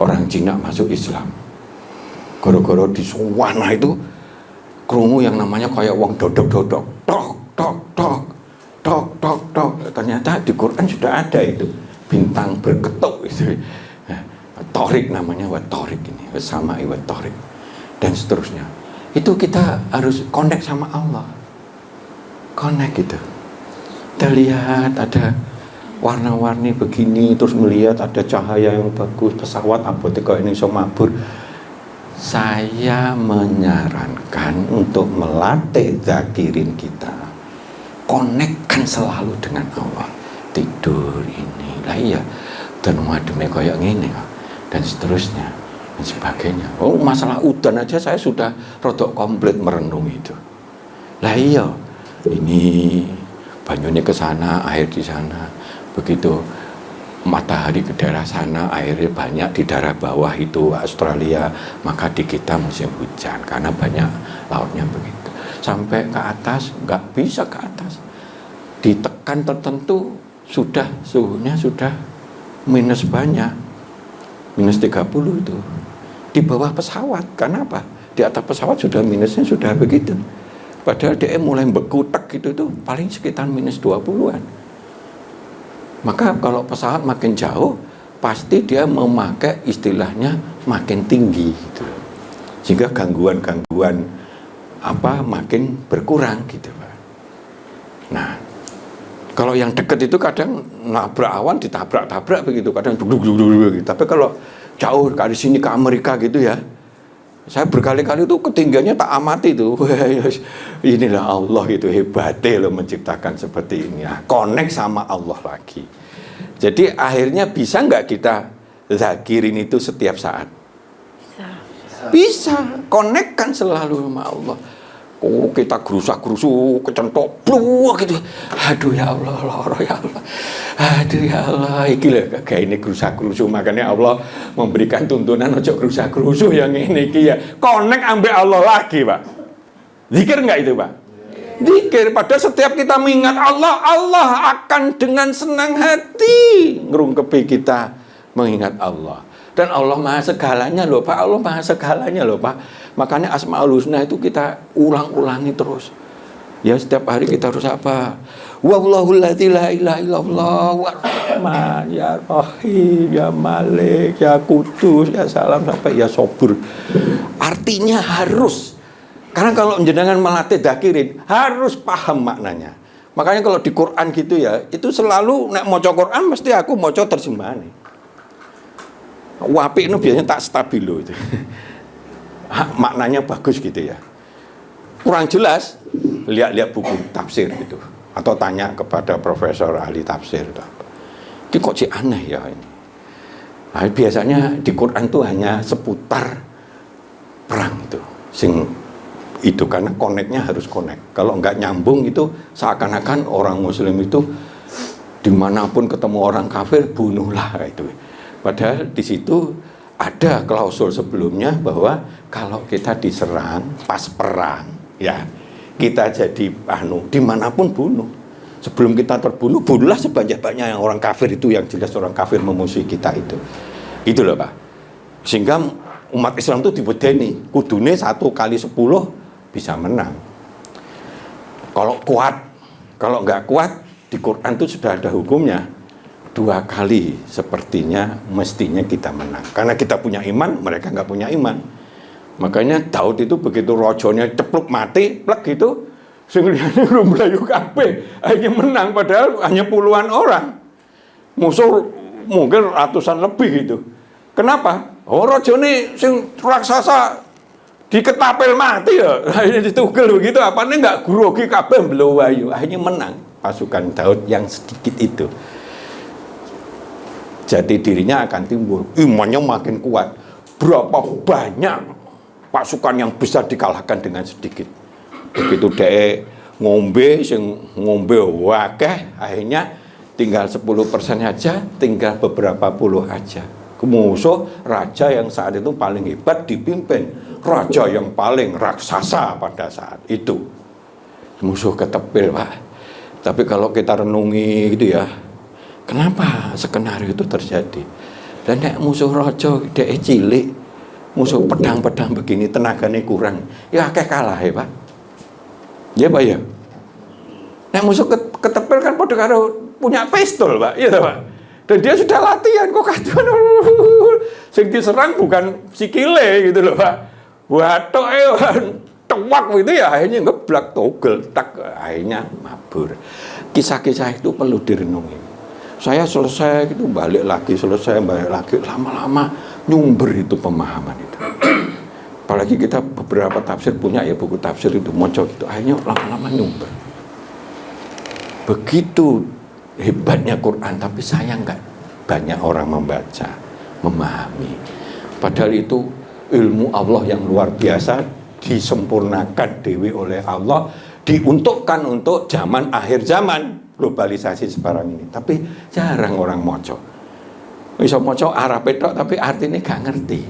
Orang Cina masuk Islam. Goro-goro di Suwana itu krungu yang namanya kayak wong dodok-dodok, tok tok tok tok tok tok. Ternyata di Quran sudah ada itu bintang berketuk itu. Torik namanya, wat torik ini, sama iwat torik dan seterusnya. Itu kita harus connect sama Allah. Connect gitu. Kita lihat ada warna-warni begini, terus melihat ada cahaya yang bagus, pesawat abote kok ini iso mabur. Saya menyarankan untuk melatih zakirin kita, konekkan selalu dengan Allah. Tidur ini lah iya, dan mademe kayak gini dan seterusnya dan sebagainya. Oh masalah udan aja saya sudah rodok komplit merenung itu. Lah iya, ini banyunya ke sana, air di sana, begitu matahari ke daerah sana, airnya banyak, di daerah bawah itu Australia, maka di kita musim hujan karena banyak lautnya begitu. Sampai ke atas nggak bisa ke atas, ditekan tertentu sudah suhunya sudah minus banyak, minus 30 itu di bawah pesawat. Karena apa? Di atas pesawat sudah minusnya sudah begitu, padahal dia mulai bekutek gitu tuh paling sekitar minus 20-an. Maka kalau pesawat makin jauh, pasti dia memakai istilahnya makin tinggi gitu. Sehingga gangguan-gangguan makin berkurang gitu, Pak. Nah, kalau yang dekat itu kadang nabrak awan, ditabrak-tabrak begitu, kadang duduk-duduk gitu. Tapi kalau jauh dari sini ke Amerika gitu ya, saya berkali-kali itu ketinggiannya tak amati itu. Inilah Allah itu, hebatnya loh menciptakan seperti ini. Ya, connect sama Allah lagi. Jadi akhirnya bisa nggak kita zakirin itu setiap saat? Bisa. Connect kan selalu sama Allah. Oh kita gerusak-gerusuk, kecentok, pluh gitu. Aduh ya Allah, loro ya Allah. Aduh ya Allah, iki lho kayak ini gerusak-gerusuk. Makanya Allah memberikan tuntunan ojo gerusak-gerusuk yang ini iki ya. Connect ambek Allah lagi, Pak. Zikir enggak itu, Pak? Zikir. Padahal setiap kita mengingat Allah, Allah akan dengan senang hati ngerungkepi kita mengingat Allah. Dan Allah Maha segalanya loh Pak, Allah Maha segalanya loh Pak. Makanya Asmaul Husna itu kita ulang-ulangi terus. Ya setiap hari kita harus apa? Wallahul ladzi la ilaha illallah war-rahman ya rahim ya malik ya kudus ya salam sampai ya sobur. Artinya harus. Karena kalau jenengan melatih zakirin harus paham maknanya. Makanya kalau di Quran gitu ya, itu selalu nek maca Quran mesti aku maca terjemahane. Wapi itu biasanya tak stabilo itu. Maknanya bagus gitu ya. Kurang jelas, lihat-lihat buku tafsir gitu. Atau tanya kepada profesor ahli tafsir. Ini kok sih aneh ya ini. Nah, biasanya di Quran itu hanya seputar perang itu. Itu karena connect-nya harus connect. Kalau nggak nyambung itu seakan-akan orang Muslim itu dimanapun ketemu orang kafir bunuhlah itu. Padahal di situ ada klausul sebelumnya bahwa kalau kita diserang pas perang, ya kita jadi dimanapun bunuh. Sebelum kita terbunuh, bunuhlah sebanyak-banyak yang orang kafir itu, yang jelas orang kafir memusuhi kita itu. Itu loh Pak. Sehingga umat Islam itu dibedeni, kudune 1 kali 10 bisa menang. Kalau kuat, kalau nggak kuat, di Quran itu sudah ada hukumnya. 2 kali sepertinya mestinya kita menang. Karena kita punya iman, mereka nggak punya iman. Makanya Daud itu begitu rojonya cepluk mati, plek gitu, sing liyane mlayu kabeh, akhirnya menang padahal hanya puluhan orang. Musuh mungkin ratusan lebih gitu. Kenapa? Oh rojone sing raksasa diketapel mati ya. Akhirnya ditugel begitu, apane enggak grogi kabeh mblowayu. Akhirnya menang pasukan Daud yang sedikit itu. Jati dirinya akan timbul, imannya makin kuat. Berapa banyak pasukan yang bisa dikalahkan dengan sedikit. Begitu dia ngombe, sing ngombe wakeh, akhirnya tinggal 10% aja, tinggal beberapa puluh aja. Musuh raja yang saat itu paling hebat dipimpin, raja yang paling raksasa pada saat itu. Musuh ketepil Pak. Tapi kalau kita renungi gitu ya, kenapa skenario itu terjadi? Dan nek musuh raja dia cilik, musuh pedang-pedang begini tenaganya kurang, ya akeh kalah ya Pak. Ya Pak ya. Nek musuh ketepil kan padha karo punya pistol Pak, iya Pak. Dan dia sudah latihan kok kaduan. Sing diserang bukan sikile gitu loh Pak. Watoke tuwak gitu ya, akhirnya ngeblak togel tak, akhirnya mabur. Kisah-kisah itu perlu direnungi. Saya selesai gitu balik lagi, lama-lama nyumber itu pemahaman itu. Apalagi kita beberapa tafsir punya ya, buku tafsir itu moco gitu, akhirnya lama-lama nyumber. Begitu hebatnya Quran, tapi sayang nggak banyak orang membaca, memahami. Padahal itu ilmu Allah yang luar biasa, disempurnakan dewi oleh Allah, diuntukkan untuk zaman akhir zaman, globalisasi sekarang ini. Tapi jarang orang moco. Bisa moco Arab itu, tapi artinya nggak ngerti.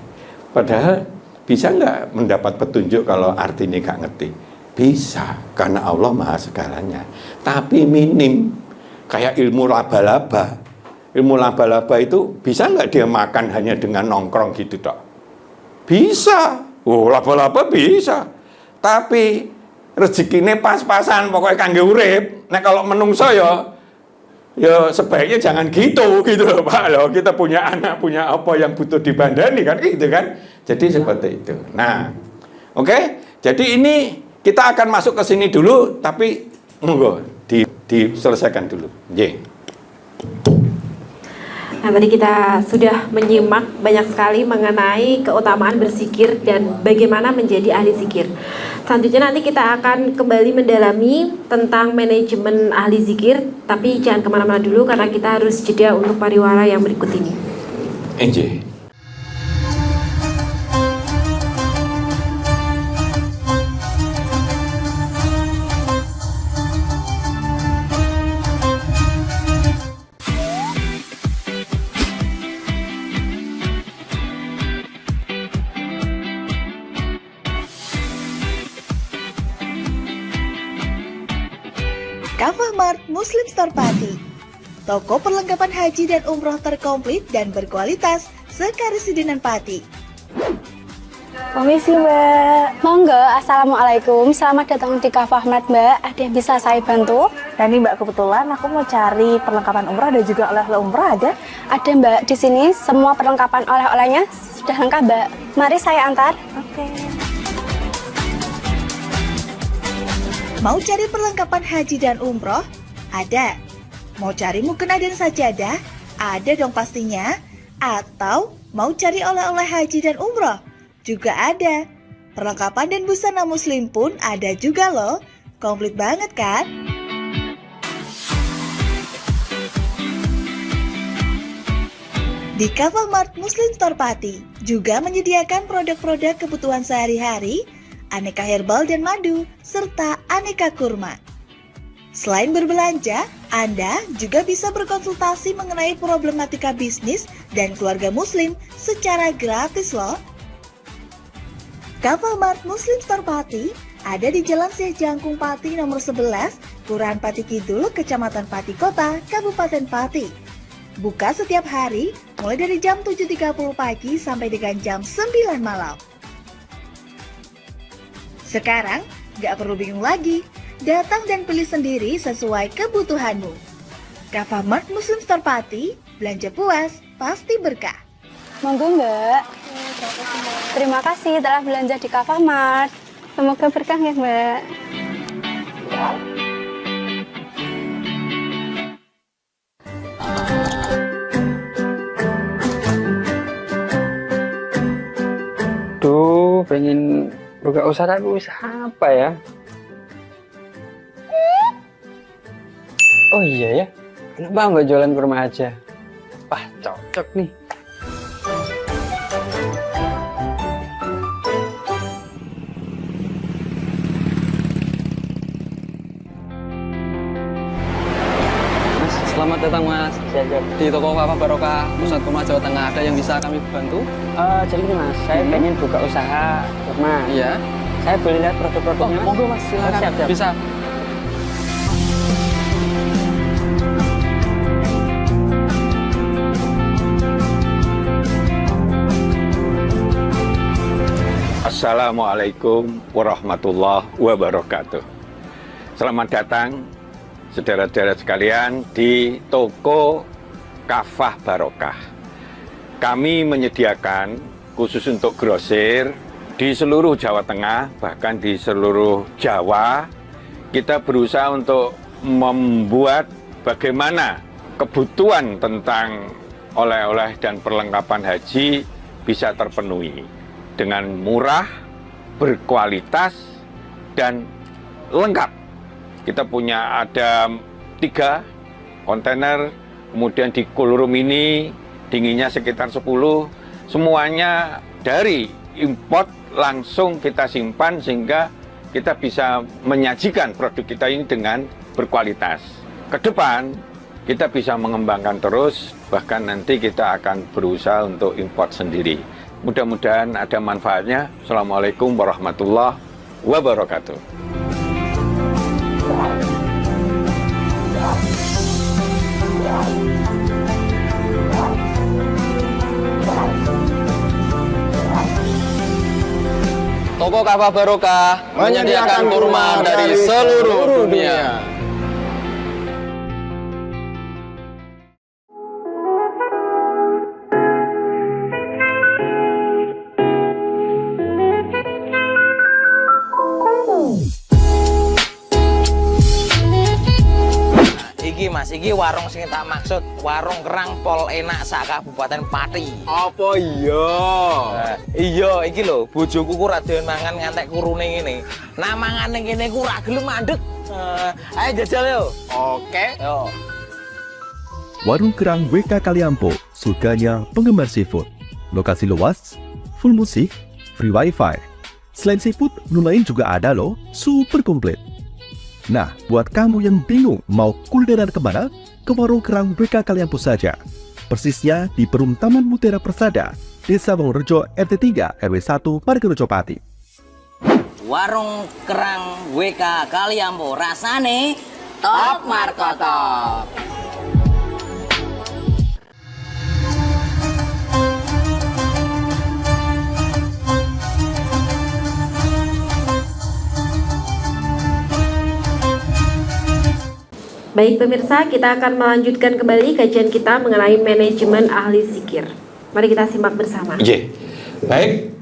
Padahal bisa nggak mendapat petunjuk kalau artinya nggak ngerti? Bisa, karena Allah maha segalanya. Tapi minim. Kayak ilmu laba-laba. Ilmu laba-laba itu bisa nggak dia makan hanya dengan nongkrong gitu dok? Bisa. Oh laba-laba bisa. Tapi rezekinya pas-pasan, pokoknya kangge urip. Nah kalau menungso ya sebaiknya jangan gitu loh Pak. Loh, kita punya anak, punya apa yang butuh dibandani kan gitu kan. Jadi seperti itu. Nah, oke. Jadi ini kita akan masuk ke sini dulu, tapi monggo diselesaikan dulu. Nah, tadi kita sudah menyimak banyak sekali mengenai keutamaan berzikir dan bagaimana menjadi ahli zikir. Selanjutnya nanti kita akan kembali mendalami tentang manajemen ahli zikir, tapi jangan kemana-mana dulu karena kita harus jeda untuk pariwara yang berikut ini. Enjoy. Kafah Mart Muslim Store Pati, toko perlengkapan haji dan umroh terkomplit dan berkualitas sekarisidenan Pati. Permisi Mbak. Monggo, Assalamualaikum. Selamat datang di Kafah Mart Mbak. Ada yang bisa saya bantu? Nah ini Mbak, kebetulan aku mau cari perlengkapan umrah dan juga oleh-oleh umrah ada? Ada Mbak, di sini semua perlengkapan oleh-olehnya sudah lengkap Mbak. Mari saya antar. Oke. Mau cari perlengkapan haji dan umroh? Ada. Mau cari mukena dan sajadah? Ada dong pastinya. Atau mau cari oleh-oleh haji dan umroh? Juga ada. Perlengkapan dan busana muslim pun ada juga loh. Komplit banget kan? Di Kafah Mart Muslim Store Pati juga menyediakan produk-produk kebutuhan sehari-hari, aneka herbal dan madu, serta aneka kurma. Selain berbelanja, Anda juga bisa berkonsultasi mengenai problematika bisnis dan keluarga muslim secara gratis loh. Kafah Mart Muslim Store Pati ada di Jalan Syekh Jangkung Pati nomor 11, Kelurahan Pati Kidul, Kecamatan Pati Kota, Kabupaten Pati. Buka setiap hari, mulai dari jam 7.30 pagi sampai dengan jam 9 malam. Sekarang, gak perlu bingung lagi. Datang dan pilih sendiri sesuai kebutuhanmu. Kavamart Muslim Store Pati, belanja puas, pasti berkah. Monggo Mbak. Terima kasih telah belanja di Kavamart. Semoga berkah ya Mbak. Duh, pengen buka usaha tapi usaha apa ya? Oh iya ya, kenapa nggak jualan kurma aja? Wah, cocok nih. Mas, selamat datang Mas. Di toko Kava Barokah Pusat Kurma Jawa Tengah ada yang bisa kami bantu? Jadi gini Mas, saya pengen buka usaha kurma. Iya. Saya boleh lihat produk-produknya Mas? Monggo Mas, silakan. Siap. Bisa. Assalamualaikum warahmatullahi wabarakatuh. Selamat datang saudara-saudara sekalian di toko Kava Barokah. Kami menyediakan khusus untuk grosir di seluruh Jawa Tengah, bahkan di seluruh Jawa. Kita berusaha untuk membuat bagaimana kebutuhan tentang oleh-oleh dan perlengkapan haji bisa terpenuhi dengan murah, berkualitas, dan lengkap. Kita punya ada 3 kontainer, kemudian di cool room ini dinginnya sekitar 10, semuanya dari import langsung kita simpan sehingga kita bisa menyajikan produk kita ini dengan berkualitas. Ke depan kita bisa mengembangkan terus, bahkan nanti kita akan berusaha untuk import sendiri. Mudah-mudahan ada manfaatnya. Assalamualaikum warahmatullahi wabarakatuh. Toko Kava Barokah menyediakan kurma dari seluruh dunia. Iki Mas, iki warung sing tak maksud, warung kerang pol enak sak Kabupaten Pati. Apa iya? Iya, iki lho, bojoku ku ra doyan mangan ngantek kurune ngene. Nah mangane kene ku ra gelem mandeg. Ayo jajal yo. Oke. Yo. Warung Kerang WK Kaliampo, surganya penggemar seafood. Lokasi luas, full musik, free wifi. Selain seafood, menu lain juga ada loh, super komplit. Nah, buat kamu yang bingung mau kulineran kemana, ke Warung Kerang WK Kaliampo saja. Persisnya di Perum Taman Mutiara Persada, Desa Wongrejo RT 3 RW 1 Margorejo Pati. Warung Kerang WK Kaliampo, rasane top markotop. Baik pemirsa, kita akan melanjutkan kembali kajian kita mengenai manajemen ahli zikir. Mari kita simak bersama. Baik.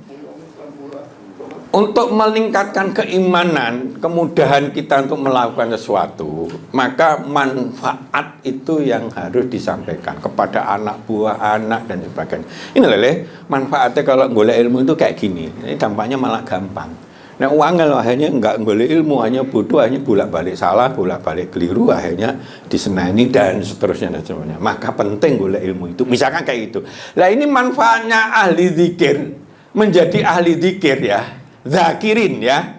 Untuk meningkatkan keimanan, kemudahan kita untuk melakukan sesuatu, maka manfaat itu yang harus disampaikan kepada anak buah, anak dan sebagainya. Ini leleh, manfaatnya kalau golek ilmu itu kayak gini. Ini dampaknya malah gampang. Nah, uang kalau akhirnya nggak golek ilmu, hanya bodoh, hanya bolak-balik salah, bolak-balik keliru, akhirnya disenani dan seterusnya dan seterusnya. Maka penting golek ilmu itu. Misalkan kayak gitu. Nah, ini manfaatnya ahli zikir, menjadi ahli zikir ya, zakirin ya.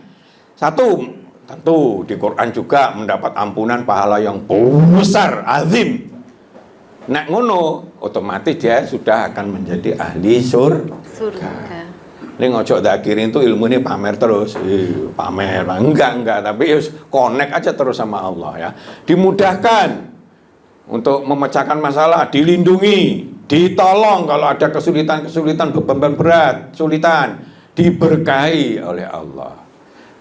Satu, tentu di Quran juga mendapat ampunan pahala yang besar, azim. Nek ngono, otomatis dia sudah akan menjadi ahli surga. Ning ojo dakirin itu ilmunya pamer terus. Pamer. Enggak, tapi connect aja terus sama Allah ya. Dimudahkan untuk memecahkan masalah, dilindungi, ditolong kalau ada kesulitan-kesulitan, beban berat, kesulitan, diberkahi oleh Allah.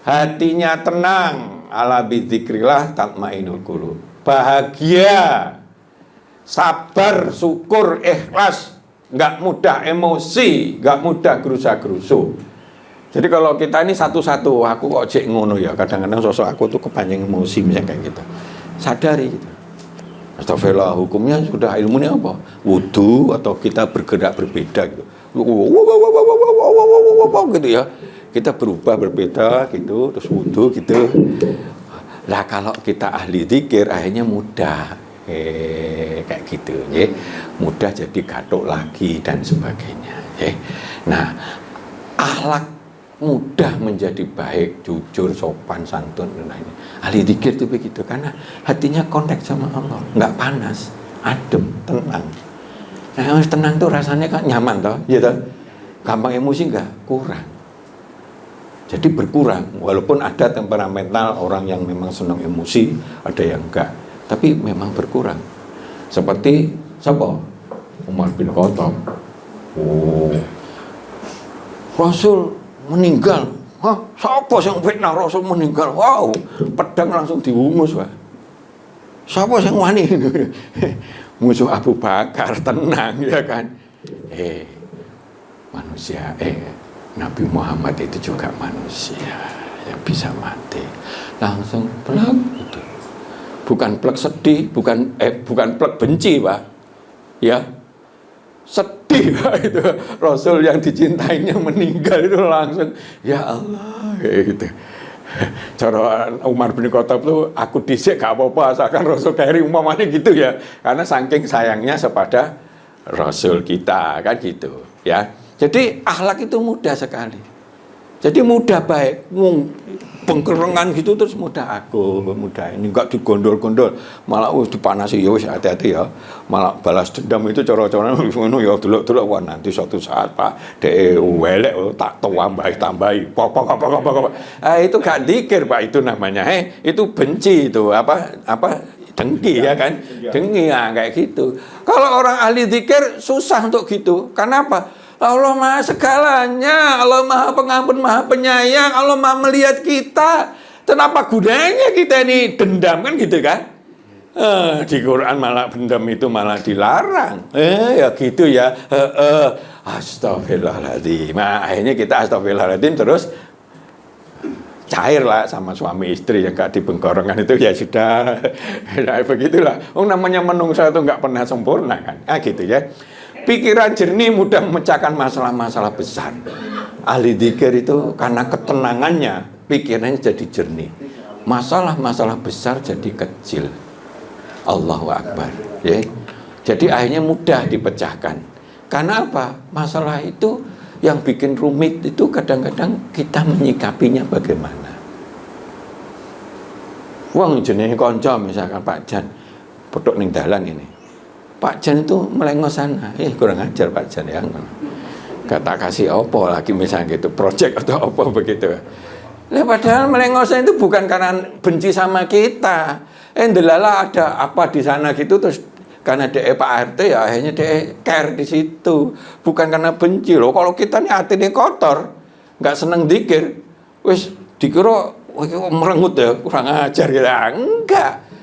Hatinya tenang, ala bidzikrillah tatmainul qulub. Bahagia, sabar, syukur, ikhlas, nggak mudah emosi, nggak mudah gerusa-gerusu. Jadi kalau kita ini satu-satu, aku kok cek ngono ya, kadang-kadang sosok aku tuh kepanjang emosi misalnya kayak gitu. Sadari gitu. Astagfirullah, hukumnya sudah ilmunya apa? Wudu atau kita bergerak berbeda gitu. Gitu ya. Kita berubah berbeda gitu, terus wudu gitu. Lah kalau kita ahli zikir akhirnya mudah. Kayak gitu ya. Mudah jadi gathuk lagi dan sebagainya ya. Nah, akhlak mudah menjadi baik, jujur, sopan, santun dan lainnya. Ahli zikir itu begitu karena hatinya kontak sama Allah, nggak panas, adem, tenang. Nah, tenang tuh rasanya kan nyaman toh, ya toh. Gampang emosi nggak? Kurang. Jadi berkurang, walaupun ada temperamental orang yang memang senang emosi, ada yang enggak, tapi memang berkurang. Seperti siapa? Umar bin Khattab. Oh, Rasul meninggal. Hah, siapa yang fitnah Rasul meninggal? Wow, pedang langsung diungus, Pak. Siapa yang wani? Musuh Abu Bakar, tenang ya kan. Manusia, Nabi Muhammad itu juga manusia yang bisa mati. Langsung plek gitu. Bukan plek sedih, bukan plek benci, Pak. Ya. Sedih Pak, itu Rasul yang dicintainya meninggal itu langsung ya Allah gitu. Cara Umar bin Khattab tuh aku dhisik gak apa-apa asalkan Rasul keri umpamanya gitu ya. Karena saking sayangnya kepada Rasul kita kan gitu ya. Jadi akhlak itu mudah sekali. Jadi mudah baik, pengkerengan gitu terus mudah ini enggak digondol-gondol, malah dipanasi ya wis hati-hati ya. Malah balas dendam itu cara-cara ngono ya delok-delok wah nanti suatu saat Pak dhek welek tak tambahi. Pokok. Itu gak dikir Pak itu namanya. Itu benci itu apa dengki ya kan? Dengki ya kayak gitu. Kalau orang ahli zikir susah untuk gitu. Karena apa? Allah Maha segalanya, Allah Maha Pengampun, Maha Penyayang, Allah Maha melihat kita. Kenapa gunanya kita ini dendam kan gitu kan? Di Quran malah dendam itu malah dilarang. Ya gitu ya. Astagfirullahaladzim. Nah, akhirnya kita astagfirullahaladzim terus cair lah sama suami istri yang gak dibengkorongkan itu ya sudah. Nah, begitulah. Namanya menungso itu nggak pernah sempurna kan? Gitu ya. Pikiran jernih mudah memecahkan masalah-masalah besar. Ahli zikir itu karena ketenangannya, pikirannya jadi jernih. Masalah-masalah besar jadi kecil. Allahu Akbar. Ya. Jadi akhirnya mudah dipecahkan. Karena apa? Masalah itu yang bikin rumit itu kadang-kadang kita menyikapinya bagaimana. Wong jenenge kanca misalkan Pak Jan, podok ning dalan ini. Pak Jan itu melengos sana, kurang ajar Pak Jan ya. Kata kasih opo lagi misalnya gitu, project atau opo begitu. Lah padahal melengosnya itu bukan karena benci sama kita. Ndelala ada apa di sana gitu terus karena DE Pak RT ya akhirnya DE care di situ. Bukan karena benci loh. Kalau kita nih hatinya kotor, nggak seneng zikir, wis dikira merengut ya, kurang ajar gitu. Enggak.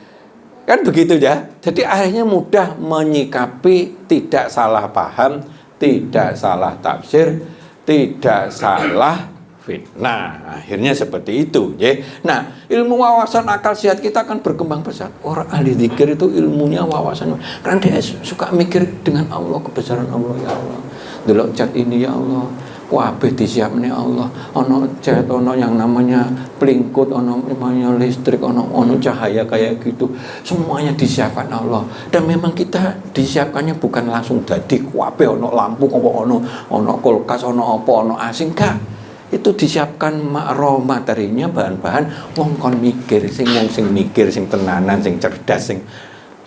Kan begitu ya. Jadi akhirnya mudah menyikapi, tidak salah paham, tidak salah tafsir, tidak salah fitnah. Akhirnya seperti itu ya. Nah, ilmu wawasan akal sehat kita akan berkembang pesat. Orang ahli zikir itu ilmunya wawasan. Karena dia suka mikir dengan Allah, kebesaran Allah ya Allah. Delok cat ini ya Allah. Kabeh disiapne Allah. Ono cat, ono yang namanya pelingkut, ono namanya listrik, ono cahaya kayak gitu. Semuanya disiapkan Allah. Dan memang kita disiapkannya bukan langsung jadi kabeh ono lampu, ono kulkas, ono apa, ono asing enggak. Itu disiapkan raw materinya, bahan-bahan wong kon mikir, sing mikir, sing tenanan, sing cerdas, sing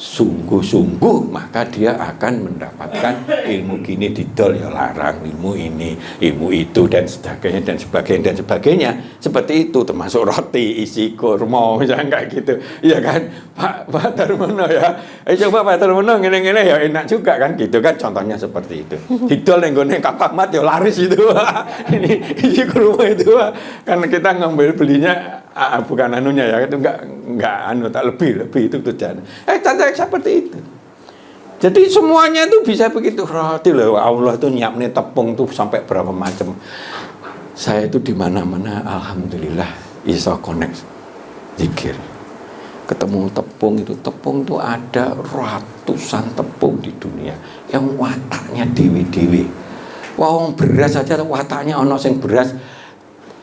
sungguh-sungguh, maka dia akan mendapatkan ilmu gini didol ya larang, ilmu ini, ilmu itu dan sebagainya dan sebagainya dan sebagainya. Seperti itu, termasuk roti isi kurma misalnya kayak gitu. Iya kan Pak Darmono ya. Coba Pak Darmono ngene-ngene ya enak juga kan gitu kan, contohnya seperti itu. Didol ning gone Kak Ahmad ya laris itu. Ini isi kurma itu karena kita ngambil belinya bukan anunya ya, itu enggak anu, tak lebih itu tujuan. Seperti itu. Jadi semuanya itu bisa begitu. Roti loh, Allah itu nyiapnya tepung tuh sampai berapa macam. Saya itu di mana-mana alhamdulillah bisa connect zikir. Ketemu tepung itu ada ratusan tepung di dunia yang wataknya dewi-dewi. Wong beras saja wataknya ono sing beras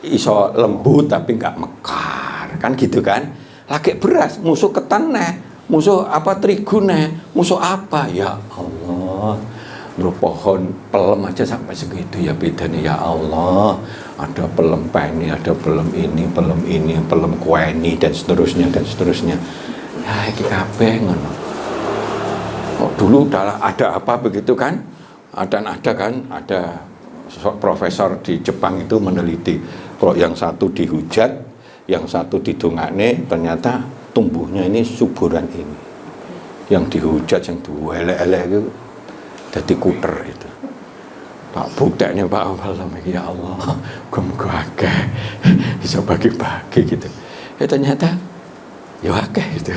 iso lembut tapi nggak mekar kan gitu kan. Lagi beras musuh ketan neh, musuh apa terigu neh, musuh apa ya Allah. Bro pohon pelem aja sampai segitu ya bedanya ya Allah. Ada pelem ini, ada pelem ini, pelem kueni dan seterusnya dan seterusnya. Ya iki kabeh ngono. Oh, dulu ada apa begitu kan? Ada profesor di Jepang itu meneliti kalau yang satu dihujat, yang satu didongakne, ternyata tumbuhnya ini suburan ini. Yang dihujat, yang dielek-elek itu jadi kuter itu. Tak buktinya Pak Alam, ya Allah, muga-muga akeh bisa bagi-bagi gitu. Ya ternyata ya akeh gitu.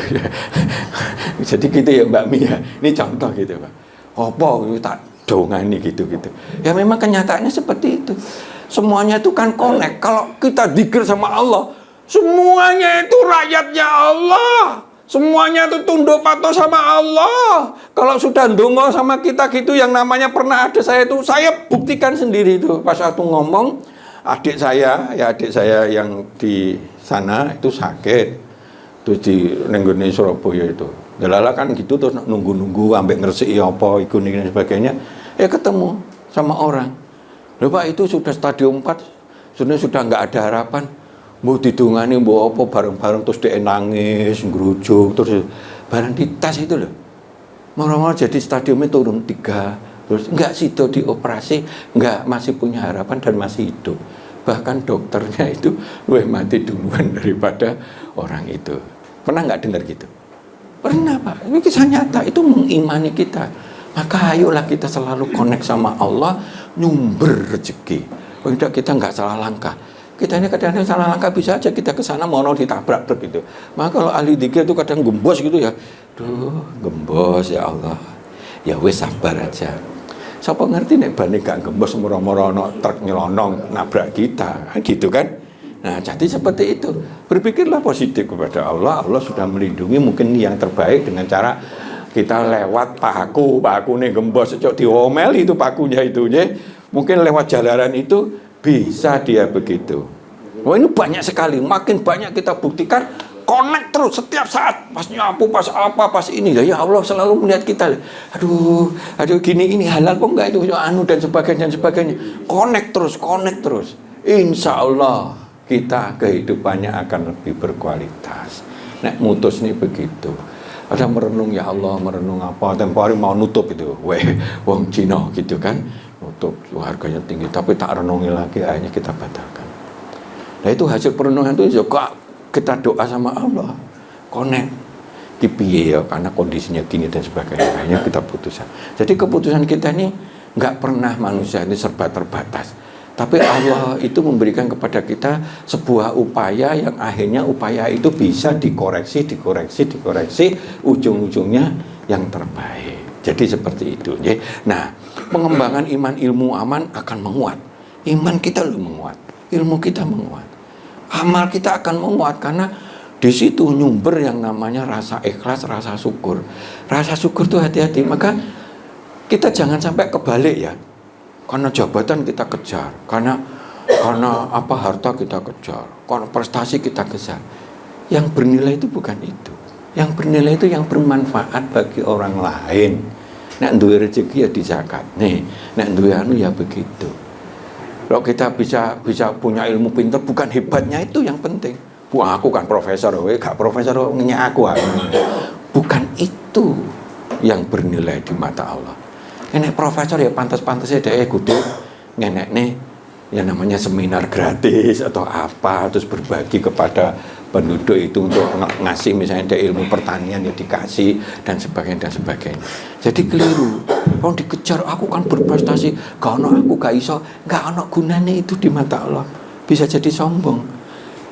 Jadi gitu ya Mbak Mia. Ini contoh gitu Pak. Apa itu tak dongani gitu-gitu. Ya memang kenyataannya seperti itu. Semuanya itu kan connect. Kalau kita dzikir sama Allah, semuanya itu rakyatnya Allah. Semuanya itu tunduk patuh sama Allah. Kalau sudah ndonga sama kita gitu, yang namanya pernah ada saya buktikan sendiri itu. Pas aku ngomong, adik saya yang di sana itu sakit. Terus di nenggone Surabaya itu. Delala kan gitu terus nunggu-nunggu ambek ngresiki apa iku dan sebagainya. Ya ketemu sama orang. Lho Pak, itu sudah stadium 4. Sudah enggak ada harapan. Mbok didungani mbok apa bareng-bareng terus dia nangis, ngrujuk terus barang di tas itu loh. Mau-mau jadi stadiumnya turun 3. Terus enggak situ dioperasi, enggak, masih punya harapan dan masih hidup. Bahkan dokternya itu mati duluan daripada orang itu. Pernah enggak dengar gitu? Pernah Pak, ini kisah nyata, itu mengimani kita. Maka ayolah kita selalu connect sama Allah, nyumber rezeki. Kalau tidak kita nggak salah langkah. Kita ini kadang-kadang salah langkah, bisa aja kita ke sana mau ditabrak truk gitu. Maka kalau ahli dzikir itu kadang gembos gitu ya. Duh, gembos ya Allah. Ya wes sabar aja. Siapa ngerti nek bane gak gembos moro-moro truk nyelonong nabrak kita, gitu kan? Nah, jadi seperti itu. Berpikirlah positif kepada Allah. Allah sudah melindungi mungkin yang terbaik dengan cara kita lewat paku nih gembos cocok diomel itu pakunya itu ya. Mungkin lewat jalanan itu bisa dia begitu. Wah, ini banyak sekali. Makin banyak kita buktikan, connect terus setiap saat. Pas nyapu, pas apa, pas ini. Ya Allah selalu melihat kita. Aduh gini ini halal kok enggak itu anu dan sebagainya. Connect terus. Insya Allah kita kehidupannya akan lebih berkualitas. Nek mutus nih begitu. Ada merenung ya Allah, merenung apa, tempo hari mau nutup itu, wong Cina gitu kan, nutup harganya tinggi, tapi tak renungi lagi, akhirnya kita batalkan. Nah itu hasil perenungan itu juga kita doa sama Allah, connect, kipiye ya, karena kondisinya gini dan sebagainya, akhirnya kita putuskan. Jadi keputusan kita ini nggak pernah manusia ini serba terbatas. Tapi Allah itu memberikan kepada kita sebuah upaya yang akhirnya upaya itu bisa dikoreksi, ujung-ujungnya yang terbaik. Jadi seperti itu. Ya. Nah, pengembangan iman ilmu aman akan menguat. Iman kita menguat, ilmu kita menguat. Amal kita akan menguat karena di situ nyumber yang namanya rasa ikhlas, rasa syukur. Rasa syukur itu hati-hati, maka kita jangan sampai kebalik ya. Karena jabatan kita kejar, karena apa harta kita kejar, karena prestasi kita kejar. Yang bernilai itu bukan itu. Yang bernilai itu yang bermanfaat bagi orang lain. Nek duwe rezeki ya dizakat. Nih, nek duwe anu ya begitu. Kalau kita bisa punya ilmu pintar, bukan hebatnya itu yang penting. Wah, aku kan profesor, gak profesor ngenyak aku. Bukan itu. itu yang bernilai di mata Allah. Ini profesor ya pantas-pantasnya dia gede ngenek nih yang namanya seminar gratis atau apa, terus berbagi kepada penduduk itu untuk ngasih misalnya dia ilmu pertanian ya dikasih dan sebagainya. Jadi keliru. Kalau dikejar aku kan berprestasi, gak ono aku gak iso, gak ono gunanya itu di mata Allah. Bisa jadi sombong.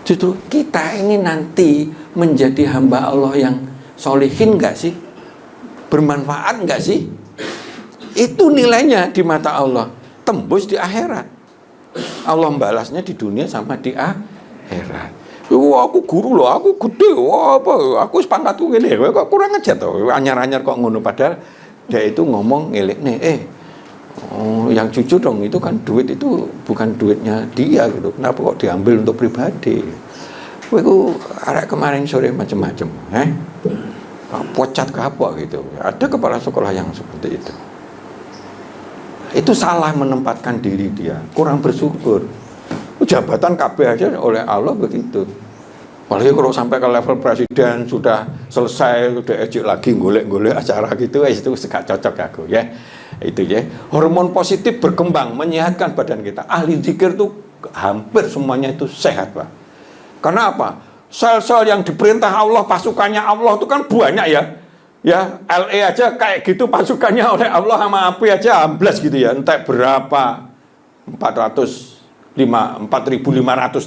Justru kita ini nanti menjadi hamba Allah yang solihin gak sih? Bermanfaat gak sih? Itu nilainya di mata Allah. Tembus di akhirat. Allah membalasnya di dunia sama di akhirat. Wah, aku guru loh, aku gede, wah apa, aku sepangkatku gini, kok kurang aja tuh, anyar-anyar kok ngono, padahal dia itu ngomong ngelek nih, yang jujur dong, itu kan duit itu bukan duitnya dia gitu, kenapa kok diambil untuk pribadi? Aku arek kemarin sore macam-macam, pocat ke apa gitu, ada kepala sekolah yang seperti itu. Itu salah menempatkan diri dia, kurang bersyukur. Jabatan KB aja oleh Allah begitu. Apalagi kalau sampai ke level presiden sudah selesai, udah ejek lagi golek-golek acara gitu, itu gak cocok aku ya. Itu ya. Hormon positif berkembang menyehatkan badan kita. Ahli zikir tuh hampir semuanya itu sehat, Pak. Karena apa? Sel-sel yang diperintah Allah, pasukannya Allah itu kan banyak ya. Ya, LE aja kayak gitu pasukannya oleh Allah sama api aja amblas gitu ya. Entah berapa 4.500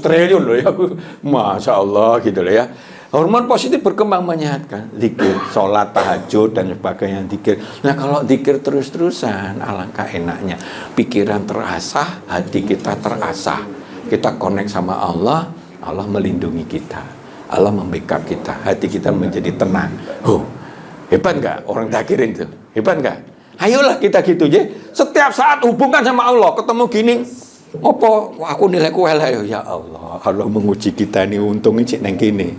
triliun loh ya. Masya Allah gitu loh ya. Hormon positif berkembang menyehatkan. Zikir, sholat, tahajud dan sebagainya zikir. Nah kalau zikir terus-terusan alangkah enaknya. Pikiran terasah, hati kita terasah. Kita connect sama Allah, Allah melindungi kita. Allah membackup kita, hati kita menjadi tenang. Hebat nggak orang zakirin itu? Hebat nggak? Ayolah kita gitu ya. Setiap saat hubungkan sama Allah. Ketemu gini, apa aku nilai kuelek ya Allah. Allah menguji kita nih, untung cik neng gini.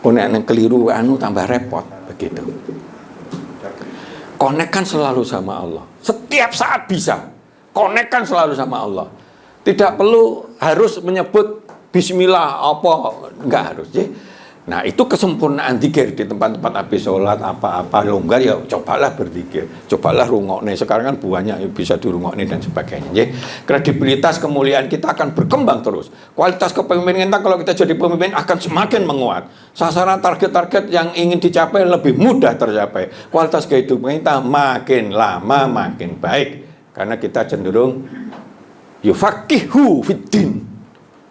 Konek neng keliru tambah repot begitu. Konekkan selalu sama Allah. Setiap saat bisa. Konekkan selalu sama Allah. Tidak perlu harus menyebut bismillah apa, enggak harus ya. Nah itu kesempurnaan zikir di tempat-tempat habis sholat apa-apa longgar ya cobalah berzikir, cobalah rungokne. Sekarang kan banyak yang bisa dirungokne dan sebagainya. Ya. Kredibilitas kemuliaan kita akan berkembang terus. Kualitas kepemimpinan kita kalau kita jadi pemimpin akan semakin menguat. Sasaran target-target yang ingin dicapai lebih mudah tercapai. Kualitas kehidupan kita makin lama makin baik karena kita cenderung yufaqihu fiddin.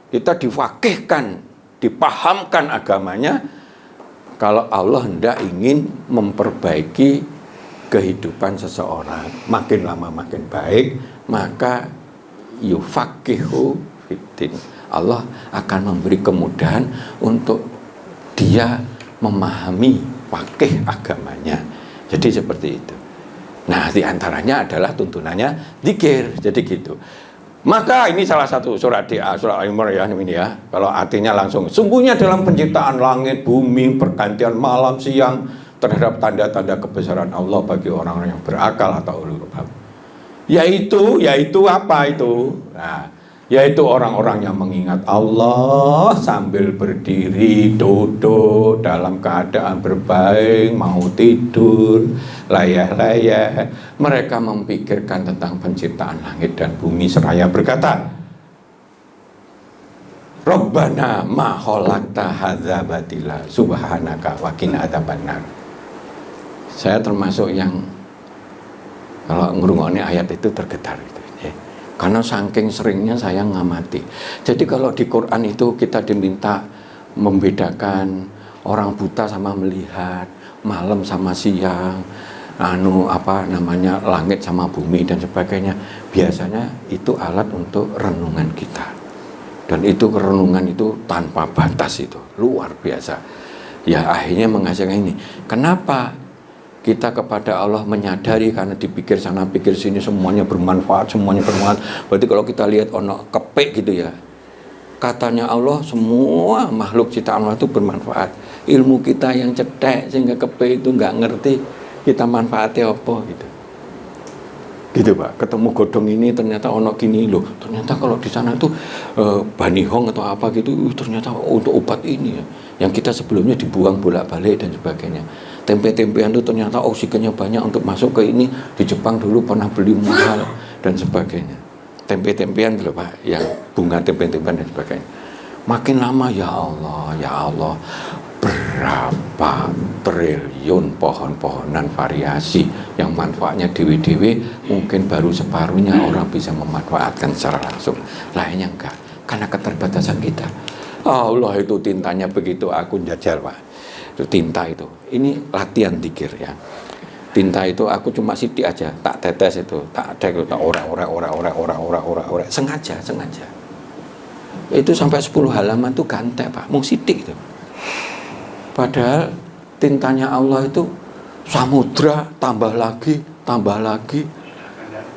Kita difaqihkan, dipahamkan agamanya. Kalau Allah hendak ingin memperbaiki kehidupan seseorang makin lama makin baik, maka yufaqihu fiddin. Allah akan memberi kemudahan untuk dia memahami faqih agamanya. Jadi seperti itu. Nah, diantaranya adalah tuntunannya zikir. Jadi gitu. Maka ini salah satu surat DA, surat Al-Imran ya ini ya. Kalau artinya langsung, sungguhnya dalam penciptaan langit, bumi, pergantian malam, siang terhadap tanda-tanda kebesaran Allah bagi orang-orang yang berakal atau ulul albab. Yaitu apa itu? Nah, yaitu orang-orang yang mengingat Allah sambil berdiri, duduk, dalam keadaan berbaring, mau tidur, layah-layah. Mereka memikirkan tentang penciptaan langit dan bumi seraya berkata, Rabbana ma khalaqta hadza batila subhanaka wa qina adzabannar. Saya termasuk yang kalau ngrungokne ayat itu tergetar gitu. Karena saking seringnya saya ngamati. Jadi kalau di Quran itu kita diminta membedakan orang buta sama melihat, malam sama siang, langit sama bumi dan sebagainya. Biasanya itu alat untuk renungan kita. Dan itu renungan itu tanpa batas itu, luar biasa. Ya akhirnya menghasilkan ini. Kenapa? Kita kepada Allah menyadari karena dipikir sana pikir sini semuanya bermanfaat. Berarti kalau kita lihat ono kepek gitu ya, katanya Allah semua makhluk ciptaan Allah itu bermanfaat. Ilmu kita yang cetek sehingga kepek itu nggak ngerti kita manfaatnya apa gitu Pak. Ketemu godong ini ternyata ono gini loh, ternyata kalau di sana itu banihong atau apa gitu ternyata untuk obat ini ya, yang kita sebelumnya dibuang bolak-balik dan sebagainya. Tempe-tempean itu ternyata oksigennya banyak untuk masuk ke ini. Di Jepang dulu pernah beli mahal dan sebagainya. Tempe-tempean loh Pak, yang bunga tempe-tempean dan sebagainya. Makin lama ya Allah, berapa triliun pohon-pohonan variasi yang manfaatnya dewe-dewe mungkin baru separuhnya orang bisa memanfaatkan secara langsung, lainnya enggak, karena keterbatasan kita. Allah itu tintanya begitu aku jajal Pak. Itu tinta itu. Ini latihan zikir ya. Tinta itu aku cuma sidik aja, tak tetes itu, tak ora. Sengaja. Itu sampai 10 halaman tuh gantek Pak, mau sidik itu. Padahal tintanya Allah itu samudra, tambah lagi.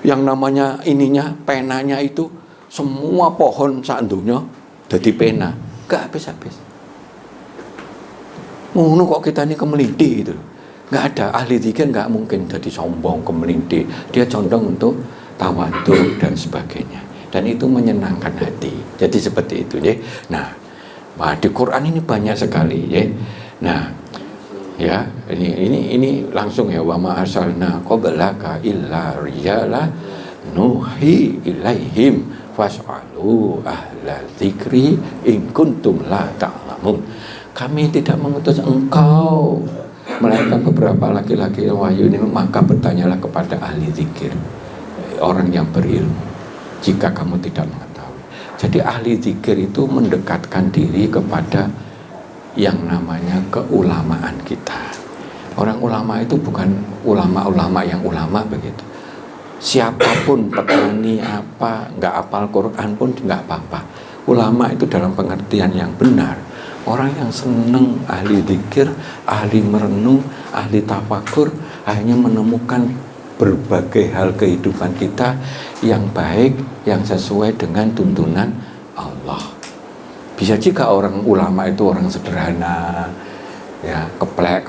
Yang namanya ininya, penanya itu semua pohon sandunya jadi pena, gak habis-habis. Kok kita ini kemelinti gitu loh. Nggak ada, ahli zikir nggak mungkin jadi sombong, kemelinti. Dia condong untuk tawadhu dan sebagainya. Dan itu menyenangkan hati. Jadi seperti itu ya. Nah, di Quran ini banyak sekali ya. Nah, ya ini langsung ya, wa ma arsalna qablaka illa rijalan nuhi ilaihim fas'alu ahla dzikri in kuntum la ta'lamun. Kami tidak mengutus engkau melainkan beberapa laki-laki wahyu ini, maka bertanyalah kepada ahli zikir, orang yang berilmu, jika kamu tidak mengetahui. Jadi ahli zikir itu mendekatkan diri kepada yang namanya keulamaan kita. Orang ulama itu bukan ulama-ulama yang ulama begitu. Siapapun petani apa, nggak hafal Quran pun nggak apa-apa. Ulama itu dalam pengertian yang benar. Orang yang senang, ahli zikir, ahli merenung, ahli tafakur, hanya menemukan berbagai hal kehidupan kita yang baik, yang sesuai dengan tuntunan Allah. Bisa juga orang ulama itu orang sederhana, ya keplek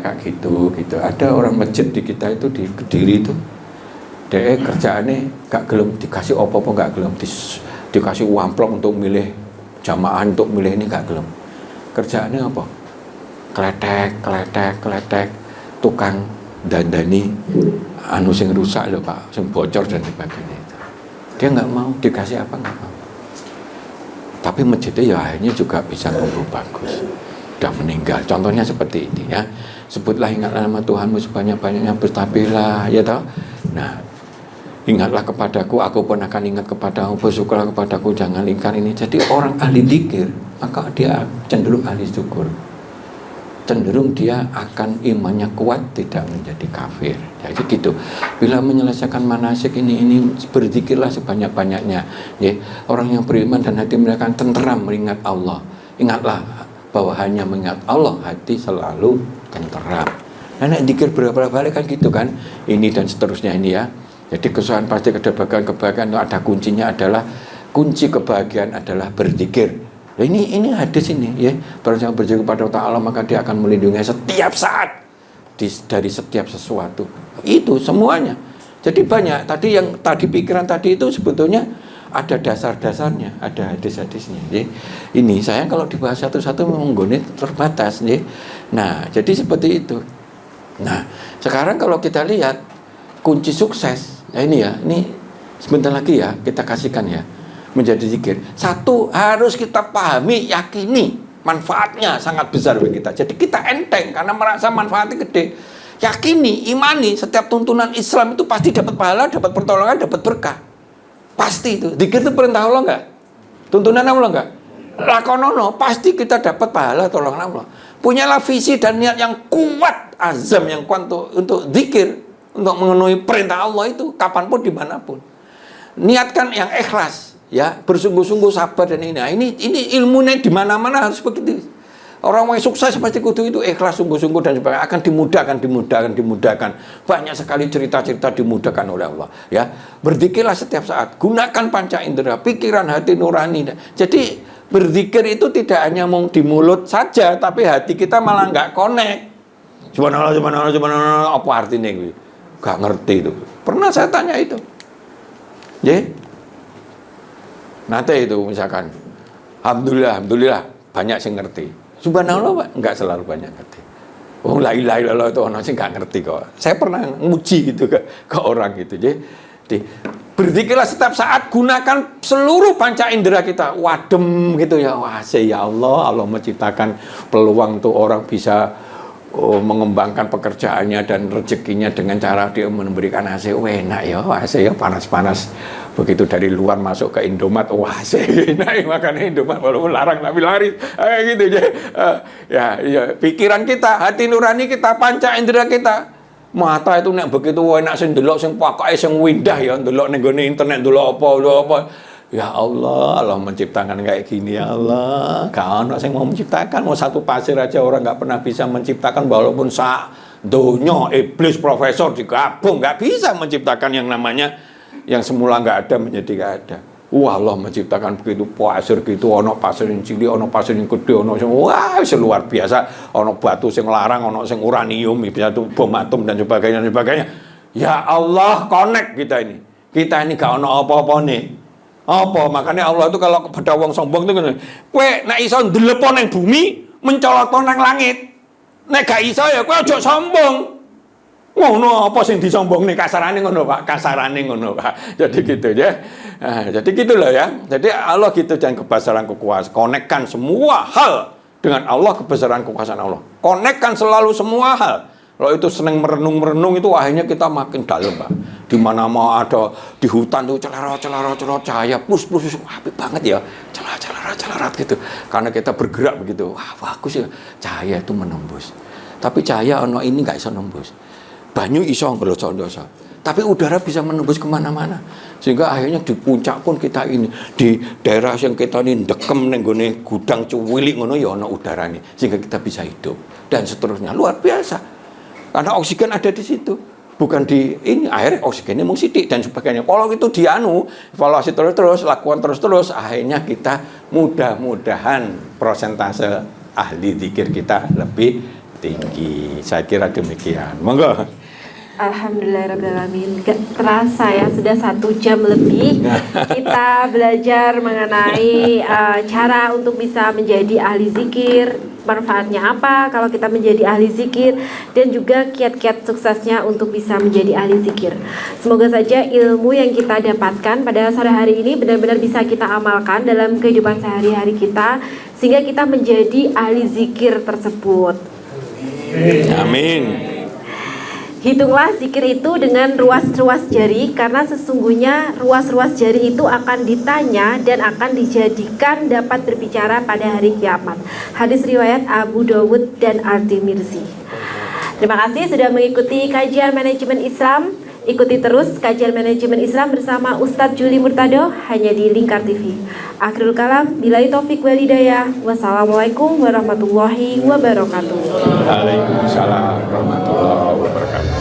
kayak gitu. Ada orang masjid di kita itu di Kediri itu, dia kerjaannya gak gelem dikasih apa-apa, gak gelem dikasih amplop untuk milih jamaah, untuk milih ini gak gelem. Kerjaannya apa? Kletek, tukang dandani anu sing rusak loh Pak, sing bocor dan sebagainya itu. Dia nggak mau dikasih apa, nggak mau. Tapi masjidnya ya akhirnya juga bisa tumbuh bagus. Udah meninggal. Contohnya seperti ini ya. Sebutlah, ingatlah nama Tuhanmu sebanyak-banyaknya, bertasbihlah, ya toh. Nah, ingatlah kepadaku, aku pun akan ingat kepadamu, bersyukurlah kepadaku, jangan ingkar ini. Jadi orang ahli dzikir, maka dia cenderung ahli syukur. Cenderung dia akan imannya kuat, tidak menjadi kafir. Jadi gitu. Bila menyelesaikan manasik ini berzikirlah sebanyak-banyaknya. Ya, orang yang beriman dan hati mereka tenteram mengingat Allah. Ingatlah bahwa hanya mengingat Allah, hati selalu tenteram. Nah, zikir berapa kali kan gitu kan. Ini dan seterusnya ini ya. Jadi kesusahan pasti kebahagiaan itu ada kuncinya, adalah kunci kebahagiaan adalah berzikir. Nah, ini hadis ini ya. Barang siapa berzikir kepada Allah maka dia akan melindungi setiap saat dari setiap sesuatu. Itu semuanya. Jadi banyak. Tadi pikiran tadi itu sebetulnya ada dasar-dasarnya, ada hadis-hadisnya. Ya. Ini saya kalau dibahas satu-satu menggone terbatas. Ya. Nah, jadi seperti itu. Nah, sekarang kalau kita lihat kunci sukses, nah ini ya, ini sebentar lagi ya kita kasihkan ya, menjadi zikir. Satu, harus kita pahami, yakini manfaatnya sangat besar bagi kita. Jadi kita enteng karena merasa manfaatnya gede. Yakini, imani, setiap tuntunan Islam itu pasti dapat pahala, dapat pertolongan, dapat berkah. Pasti itu. Zikir itu perintah Allah enggak? Tuntunan Allah enggak? Lakonono, pasti kita dapat pahala, tolongan Allah. Punyalah visi dan niat yang kuat, azam yang kuat untuk zikir, untuk memenuhi perintah Allah itu kapanpun dimanapun. Niatkan yang ikhlas, ya, bersungguh-sungguh sabar dan ini. Nah, ini ilmunya di mana-mana harus begitu. Orang yang sukses pasti kudu itu ikhlas, sungguh-sungguh dan sebagainya, akan dimudahkan. Banyak sekali cerita-cerita dimudahkan oleh Allah, ya. Berzikirlah setiap saat. Gunakan panca indera, pikiran, hati nurani. Jadi berzikir itu tidak hanya mau di mulut saja, tapi hati kita malah nggak connect. Subhanallah, apa artinya gue? Gak ngerti itu. Pernah saya tanya itu. Ya. Nanti itu misalkan, alhamdulillah banyak yang ngerti. Subhanallah Pak, enggak selalu banyak ngerti. Oh, la ilaha illallah itu orang sih nggak ngerti kok. Saya pernah nguji gitu ke orang gitu. Jadi berzikirlah setiap saat, gunakan seluruh panca indera kita. Wadem gitu ya. Wah, ya Allah menciptakan peluang tuh orang bisa mengembangkan pekerjaannya dan rezekinya dengan cara dia memberikan AC. Enak ya, AC ya panas-panas. Begitu dari luar masuk ke Indomaret, wah enak makanya Indomaret walaupun larang tapi laris. Gitu ya, pikiran kita, hati nurani kita, panca indera kita. Mata itu nek begitu enak sing ndelok sing pokoke sing windah ya ndelok ning gone internet ndelok apa. Ya Allah menciptakan kayak gini ya Allah. Gak ono sing mau menciptakan, mau satu pasir aja orang nggak pernah bisa menciptakan walaupun sak donya iblis profesor digabung nggak bisa menciptakan yang namanya yang semula nggak ada menjadi nggak ada. Wah Allah menciptakan begitu pasir gitu, ono pasir yang cilik, ono pasir yang gede, ono wah luar biasa, ono batu sing larang, ono sing uranium, bisa tuh bom atom dan sebagainya. Ya Allah connect kita ini gak ono apa-apa nih. Apa makanya Allah itu kalau kepada wong sombong itu gini, kowe nek iso ndelepon nang bumi, mencolot nang langit. Nek gak iso ya kowe aja sombong. Ngono apa sing disombongne kasarane ngono Pak, Jadi gitu ya. Nah, jadi gitu loh ya. Jadi Allah gitu jangan kebesaran kekuasaan. Konekkan semua hal dengan Allah, kebesaran kekuasaan Allah. Konekkan selalu semua hal. Kalau itu seneng merenung itu akhirnya kita makin dalam Pak. Di mana mau ada di hutan tuh celarot cahaya plus apik banget ya. Celar gitu. Karena kita bergerak begitu. Wah, bagus ya. Cahaya itu menembus. Tapi cahaya ono ini enggak bisa nembus. Banyu iso ngeloso-loso. Tapi udara bisa menembus kemana-mana. Sehingga akhirnya di puncak pun kita ini, di daerah yang kita ini dekem nenggone gudang cuwilik ngono ya ana udarane. Sehingga kita bisa hidup dan seterusnya. Luar biasa. Karena oksigen ada di situ. Bukan di ini air oksigennya mung sithik dan sebagainya. Kalau itu evaluasi terus lakukan terus akhirnya kita mudah-mudahan persentase ahli zikir kita lebih tinggi. Saya kira demikian. Monggo. Alhamdulillahirrahmanirrahim. Gak terasa ya sudah 1 jam lebih kita belajar mengenai cara untuk bisa menjadi ahli zikir, manfaatnya apa kalau kita menjadi ahli zikir, dan juga kiat-kiat suksesnya untuk bisa menjadi ahli zikir. Semoga saja ilmu yang kita dapatkan pada sore hari ini benar-benar bisa kita amalkan dalam kehidupan sehari-hari kita sehingga kita menjadi ahli zikir tersebut. Amin. Hitunglah zikir itu dengan ruas-ruas jari, karena sesungguhnya ruas-ruas jari itu akan ditanya dan akan dijadikan dapat berbicara pada hari kiamat. Hadis riwayat Abu Dawud dan At-Tirmidzi. Terima kasih sudah mengikuti kajian manajemen Islam. Ikuti terus kajian manajemen Islam bersama Ustadz Juli Murtado hanya di Lingkar TV. Akhirul kalam, billahi taufik wal hidayah. Wassalamualaikum warahmatullahi wabarakatuh. Waalaikumsalam warahmatullahi wabarakatuh.